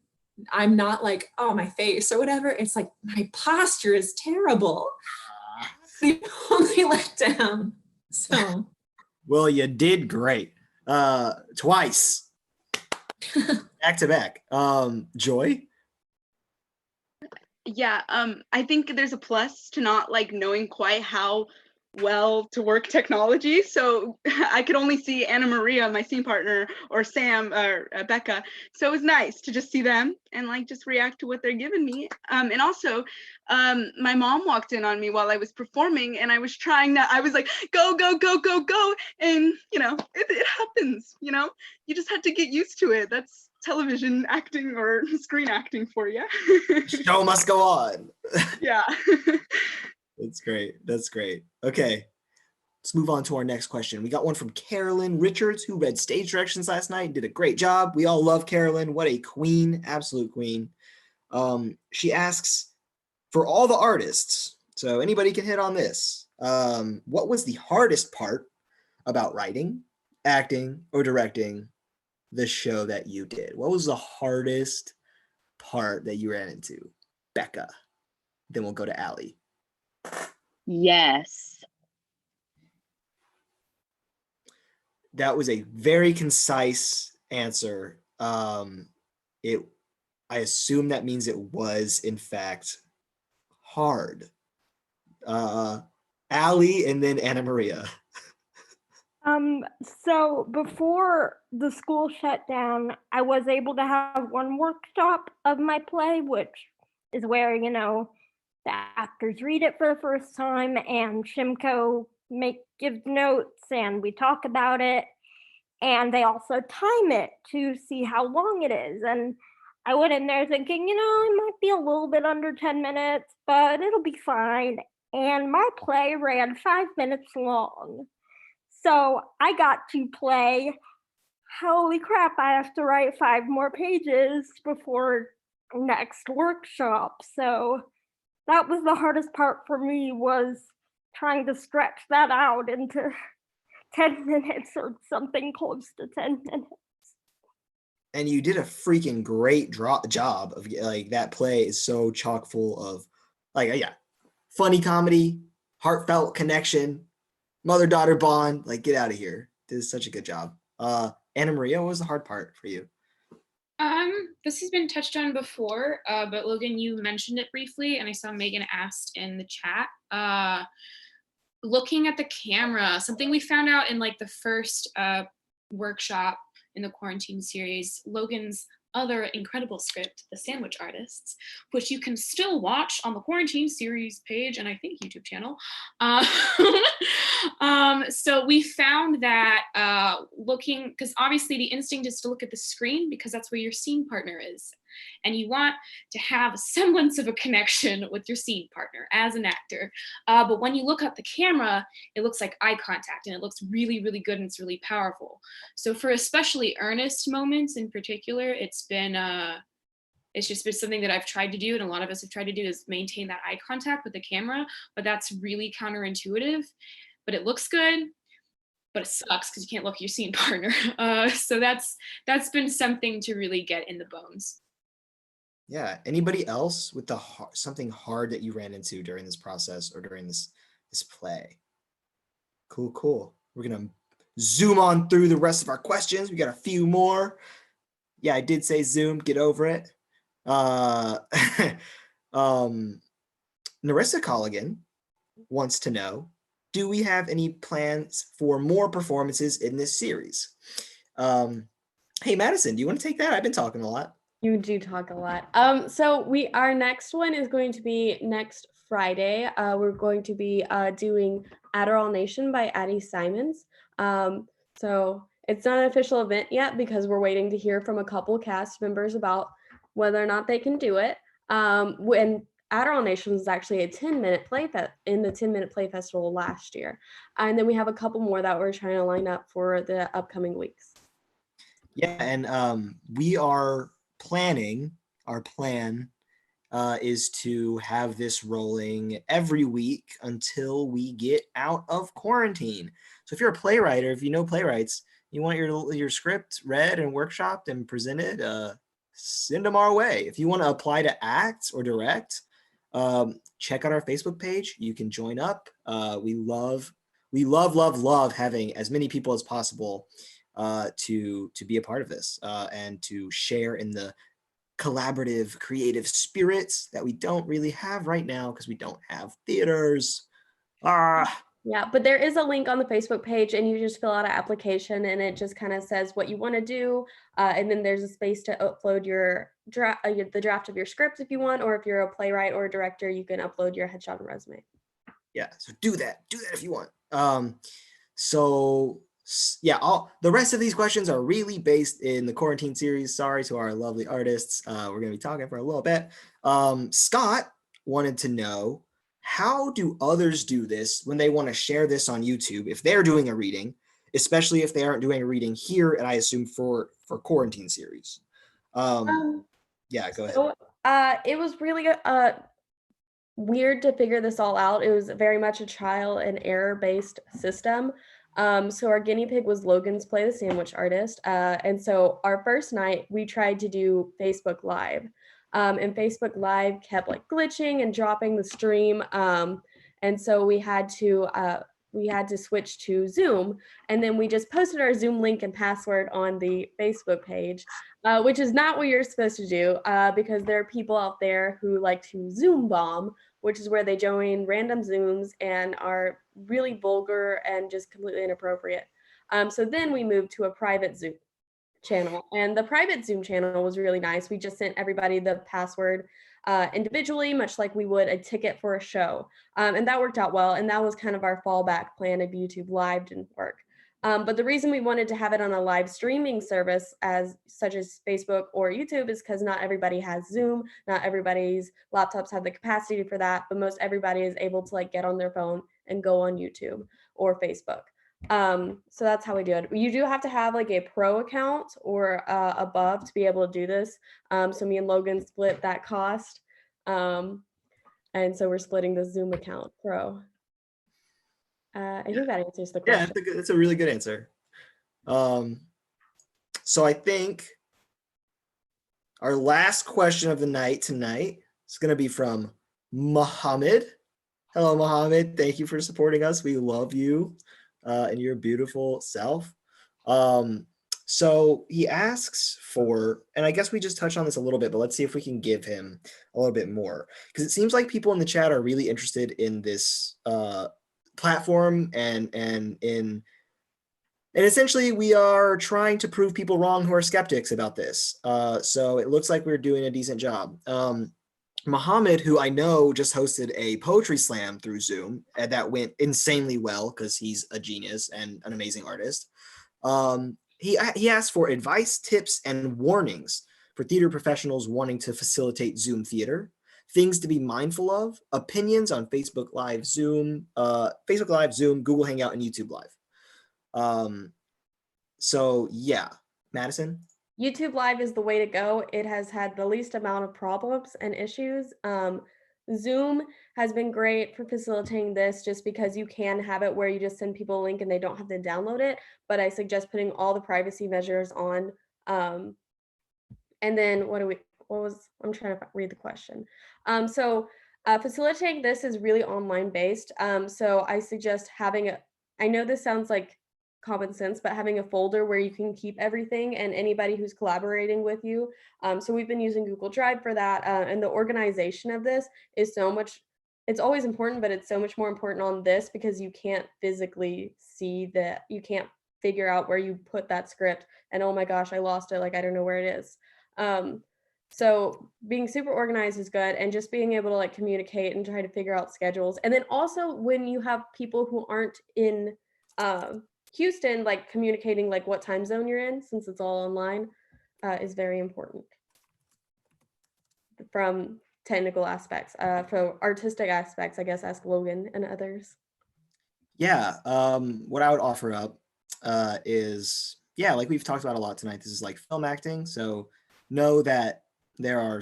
I'm not like, oh, my face or whatever. It's like my posture is terrible. The only letdown. So Well, you did great. Twice. Back to back. Joy? Yeah, I think there's a plus to not like knowing quite how well to work technology. So I could only see Anna Maria, my scene partner, or Sam or Becca. So it was nice to just see them and like just react to what they're giving me. And also, my mom walked in on me while I was performing, and I was trying to, I was like, go, go, go, go, go. And you know, it happens, you know, you just had to get used to it. That's television acting or screen acting for you. Show must go on. Yeah. That's great. That's great. Okay. Let's move on to our next question. We got one from Carolyn Richards, who read stage directions last night and did a great job. We all love Carolyn. What a queen, absolute queen. She asks, for all the artists, so anybody can hit on this, what was the hardest part about writing, acting, or directing the show that you did? What was the hardest part that you ran into? Becca. Then we'll go to Allie. Yes. That was a very concise answer. I assume that means it was, in fact, hard. Allie and then Anna Maria. So before the school shut down, I was able to have one workshop of my play, which is where, the actors read it for the first time and Shimko gives notes and we talk about it. And they also time it to see how long it is. And I went in there thinking, it might be a little bit under 10 minutes, but it'll be fine. And my play ran 5 minutes long. So I got to play, holy crap, I have to write 5 more pages before next workshop. So that was the hardest part for me, was trying to stretch that out into 10 minutes or something close to 10 minutes. And you did a freaking great job of, like, that play is so chock full of, like, yeah, funny comedy, heartfelt connection, mother-daughter bond. Like, get out of here. Did such a good job. Anna Maria, what was the hard part for you? This has been touched on before, but Logan, you mentioned it briefly, and I saw Megan asked in the chat. Looking at the camera, something we found out in like the first workshop in the quarantine series, Logan's other incredible script, The Sandwich Artists, which you can still watch on the quarantine series page and I think YouTube channel. So we found that looking, because obviously the instinct is to look at the screen because that's where your scene partner is. And you want to have a semblance of a connection with your scene partner as an actor. But when you look at the camera, it looks like eye contact and it looks really, really good and it's really powerful. So for especially earnest moments in particular, it's just been something that I've tried to do and a lot of us have tried to do, is maintain that eye contact with the camera, but that's really counterintuitive. But it looks good, but it sucks because you can't look at your scene partner. So that's been something to really get in the bones. Yeah. Anybody else with something hard that you ran into during this process or during this play? Cool. We're gonna zoom on through the rest of our questions. We got a few more. Yeah, I did say Zoom. Get over it. Narissa Colligan wants to know, do we have any plans for more performances in this series? Hey, Madison, do you want to take that? I've been talking a lot. You do talk a lot. So our next one is going to be next Friday. We're going to be doing Adderall Nation by Addie Simons. So it's not an official event yet because we're waiting to hear from a couple cast members about whether or not they can do it. When Adderall Nation was actually a 10-minute play in the 10-minute play festival last year. And then we have a couple more that we're trying to line up for the upcoming weeks. Yeah, and we are planning, our plan is to have this rolling every week until we get out of quarantine. So if you're a playwright or if you know playwrights, you want your script read and workshopped and presented, send them our way. If you want to apply to act or direct, check out our Facebook page. You can join up. We love having as many people as possible to be a part of this and to share in the collaborative creative spirits that we don't really have right now because we don't have theaters. Yeah, but there is a link on the Facebook page and you just fill out an application and it just kind of says what you want to do. And then there's a space to upload the draft of your script if you want, or if you're a playwright or a director, you can upload your headshot and resume. Yeah, so do that if you want. So yeah, the rest of these questions are really based in the quarantine series. Sorry to our lovely artists. We're going to be talking for a little bit. Scott wanted to know, how do others do this when they want to share this on YouTube if they're doing a reading, especially if they aren't doing a reading here, and I assume for quarantine series? Yeah, go ahead. So, it was really weird to figure this all out. It was very much a trial and error based system. So our guinea pig was Logan's play, The Sandwich Artist. And so our first night we tried to do Facebook Live. And Facebook Live kept like glitching and dropping the stream. And so we had to switch to Zoom, and then we just posted our Zoom link and password on the Facebook page, which is not what you're supposed to do because there are people out there who like to Zoom bomb, which is where they join random Zooms and are really vulgar and just completely inappropriate. So then we moved to a private Zoom channel, and the private Zoom channel was really nice. We just sent everybody the password individually, much like we would a ticket for a show. And that worked out well. And that was kind of our fallback plan if YouTube Live didn't work. But the reason we wanted to have it on a live streaming service such as Facebook or YouTube is because not everybody has Zoom, not everybody's laptops have the capacity for that, but most everybody is able to like get on their phone and go on YouTube or Facebook. So that's how we do it. You do have to have like a pro account or above to be able to do this. So me and Logan split that cost. And so we're splitting the Zoom account pro. I think that answers the question. Yeah, that's a really good answer. So I think our last question of the night tonight is going to be from Mohammed. Hello, Mohammed. Thank you for supporting us. We love you and your beautiful self. So he asks for, and I guess we just touched on this a little bit, but let's see if we can give him a little bit more, because it seems like people in the chat are really interested in this platform and essentially we are trying to prove people wrong who are skeptics about this. So it looks like we're doing a decent job. Mohammed, who I know just hosted a poetry slam through Zoom, and that went insanely well because he's a genius and an amazing artist. He asked for advice, tips, and warnings for theater professionals wanting to facilitate Zoom theater, things to be mindful of, opinions on Facebook Live, Zoom, Google Hangout, and YouTube Live. So yeah, Madison? YouTube Live is the way to go. It has had the least amount of problems and issues. Zoom has been great for facilitating this just because you can have it where you just send people a link and they don't have to download it. But I suggest putting all the privacy measures on. And then I'm trying to read the question. So facilitating this is really online based. So I suggest having I know this sounds like common sense, but having a folder where you can keep everything and anybody who's collaborating with you. So we've been using Google Drive for that. And the organization of this is it's always important, but it's so much more important on this because you can't physically see that, you can't figure out where you put that script and oh my gosh, I lost it. Like, I don't know where it is. So being super organized is good, and just being able to like communicate and try to figure out schedules. And then also when you have people who aren't in Houston, like communicating like what time zone you're in, since it's all online, is very important from technical aspects. For artistic aspects, I guess ask Logan and others. Yeah, what I would offer up is, yeah, like we've talked about a lot tonight, this is like film acting. So know that there are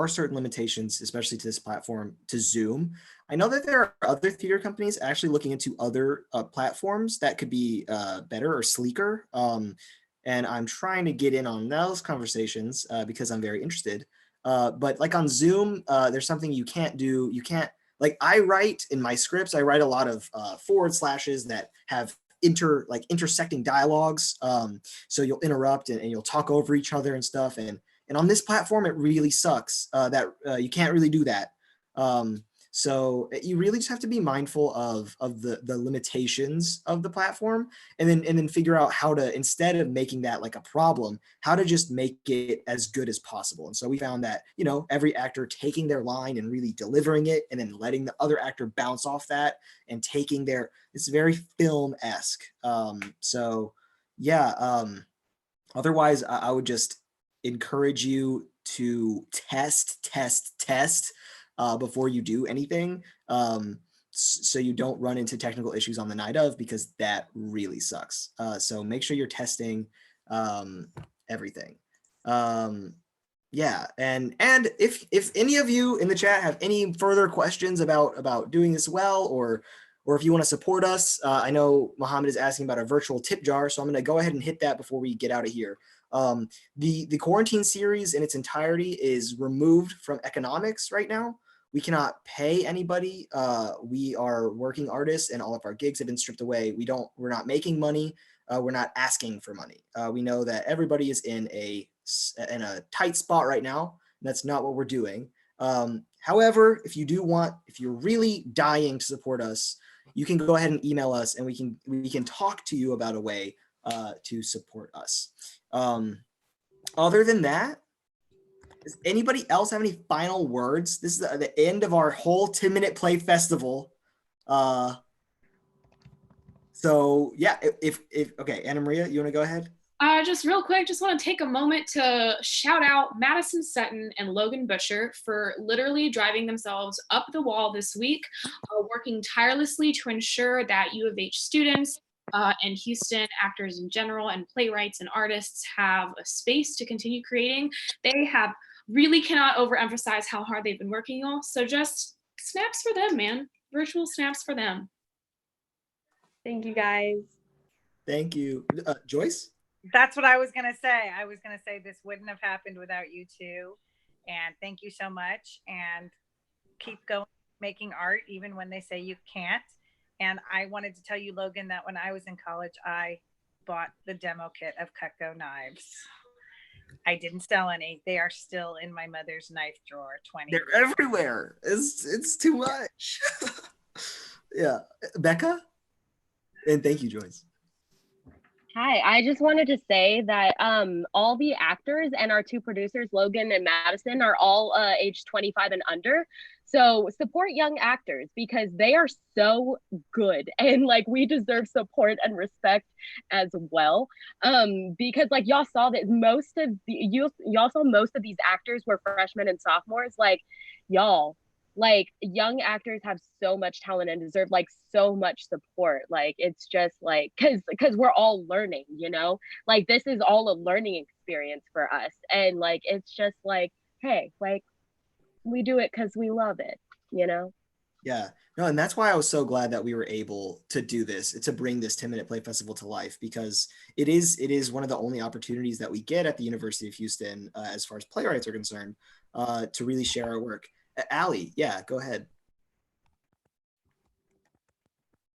certain limitations, especially to this platform, to Zoom. I know that there are other theater companies actually looking into other platforms that could be better or sleeker. And I'm trying to get in on those conversations because I'm very interested. But like on Zoom, there's something you can't do. You can't, like I write in my scripts, I write a lot of forward slashes that have intersecting dialogues. So you'll interrupt and you'll talk over each other and stuff. And on this platform, it really sucks that you can't really do that. So you really just have to be mindful of the limitations of the platform, and then figure out how to, instead of making that like a problem, how to just make it as good as possible. And so we found that, you know, every actor taking their line and really delivering it, and then letting the other actor bounce off that and taking it's very film-esque. So yeah, otherwise I would just encourage you to test before you do anything, so you don't run into technical issues on the night of, because that really sucks. So make sure you're testing everything. Yeah, and if any of you in the chat have any further questions about doing this well, or if you want to support us, I know Mohammed is asking about a virtual tip jar, so I'm going to go ahead and hit that before we get out of here. The quarantine series in its entirety is removed from economics right now. We cannot pay anybody. We are working artists, and all of our gigs have been stripped away. We're not making money. We're not asking for money. We know that everybody is in a tight spot right now, and that's not what we're doing. However, if you're really dying to support us, you can go ahead and email us, and we can talk to you about a way to support us. Other than that, Does anybody else have any final words? This is the end of our whole 10-minute play festival. So yeah, if okay, Anna Maria, you want to go ahead? Just real quick, just want to take a moment to shout out Madison Sutton and Logan Butcher for literally driving themselves up the wall this week, working tirelessly to ensure that U of H students and Houston actors in general and playwrights and artists have a space to continue creating. They have really cannot overemphasize how hard they've been working, y'all. So just snaps for them, man. Virtual snaps for them. Thank you, guys. Thank you. Joyce? That's what I was going to say. I was going to say this wouldn't have happened without you two. And thank you so much. And keep going, making art, even when they say you can't. And I wanted to tell you, Logan, that when I was in college, I bought the demo kit of Cutco knives. I didn't sell any. They are still in my mother's knife drawer. They're everywhere. It's too much. Yeah. Becca? And thank you, Joyce. Hi, I just wanted to say that all the actors and our two producers, Logan and Madison, are all age 25 and under. So support young actors because they are so good and like we deserve support and respect as well. Because like y'all saw that y'all saw most of these actors were freshmen and sophomores. Like y'all, like young actors have so much talent and deserve like so much support. Like it's just like because we're all learning, you know, like this is all a learning experience for us. And like it's just like, hey, like we do it because we love it, you know? Yeah, no, and that's why I was so glad that we were able to do this, to bring this 10-minute play festival to life, because it is one of the only opportunities that we get at the University of Houston, as far as playwrights are concerned, to really share our work. Allie, yeah, go ahead.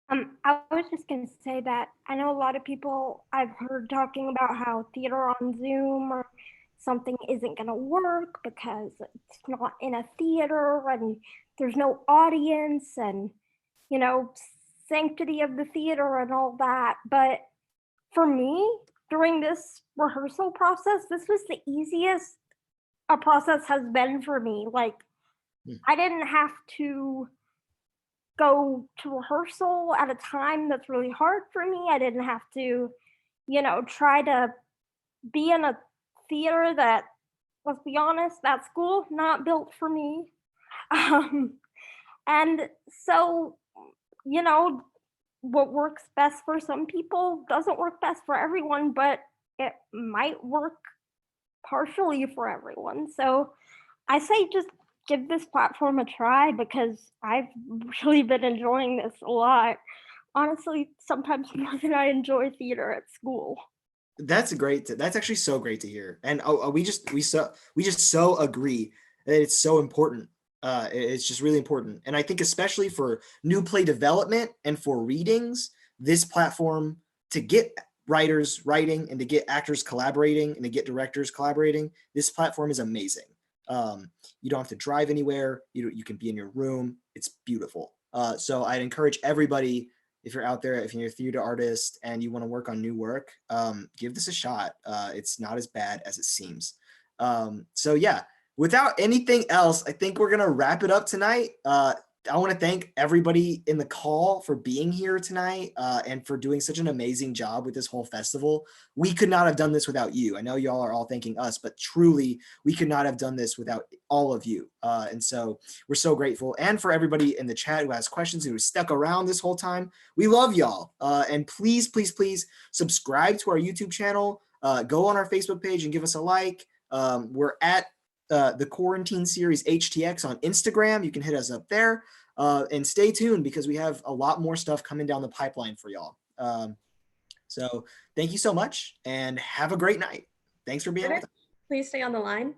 I was just going to say that I know a lot of people I've heard talking about how theater on Zoom or something isn't going to work because it's not in a theater and there's no audience and, you know, sanctity of the theater and all that. But for me, during this rehearsal process, this was the easiest a process has been for me. Like, I didn't have to go to rehearsal at a time that's really hard for me. I didn't have to, you know, try to be in a theater that, let's be honest, that school not built for me. And so, you know, what works best for some people doesn't work best for everyone, but it might work partially for everyone. So I say just give this platform a try because I've really been enjoying this a lot. Honestly, sometimes more than I enjoy theater at school. That's actually so great to hear. And we just so agree that it's so important. It's just really important. And I think especially for new play development and for readings, this platform to get writers writing and to get actors collaborating and to get directors collaborating, this platform is amazing. You don't have to drive anywhere. You can be in your room. It's beautiful. So I'd encourage everybody, if you're out there, if you're a theater artist and you want to work on new work, give this a shot. It's not as bad as it seems. So yeah, without anything else, I think we're going to wrap it up tonight. I want to thank everybody in the call for being here tonight and for doing such an amazing job with this whole festival. We could not have done this without you. I know y'all are all thanking us, but truly we could not have done this without all of you. And so we're so grateful. And for everybody in the chat who has questions, who stuck around this whole time, we love y'all. And please, please, please subscribe to our YouTube channel. Go on our Facebook page and give us a like. We're at the Quarantine Series HTX on Instagram. You can hit us up there and stay tuned because we have a lot more stuff coming down the pipeline for y'all. So thank you so much and have a great night. Thanks for being with us. Please stay on the line.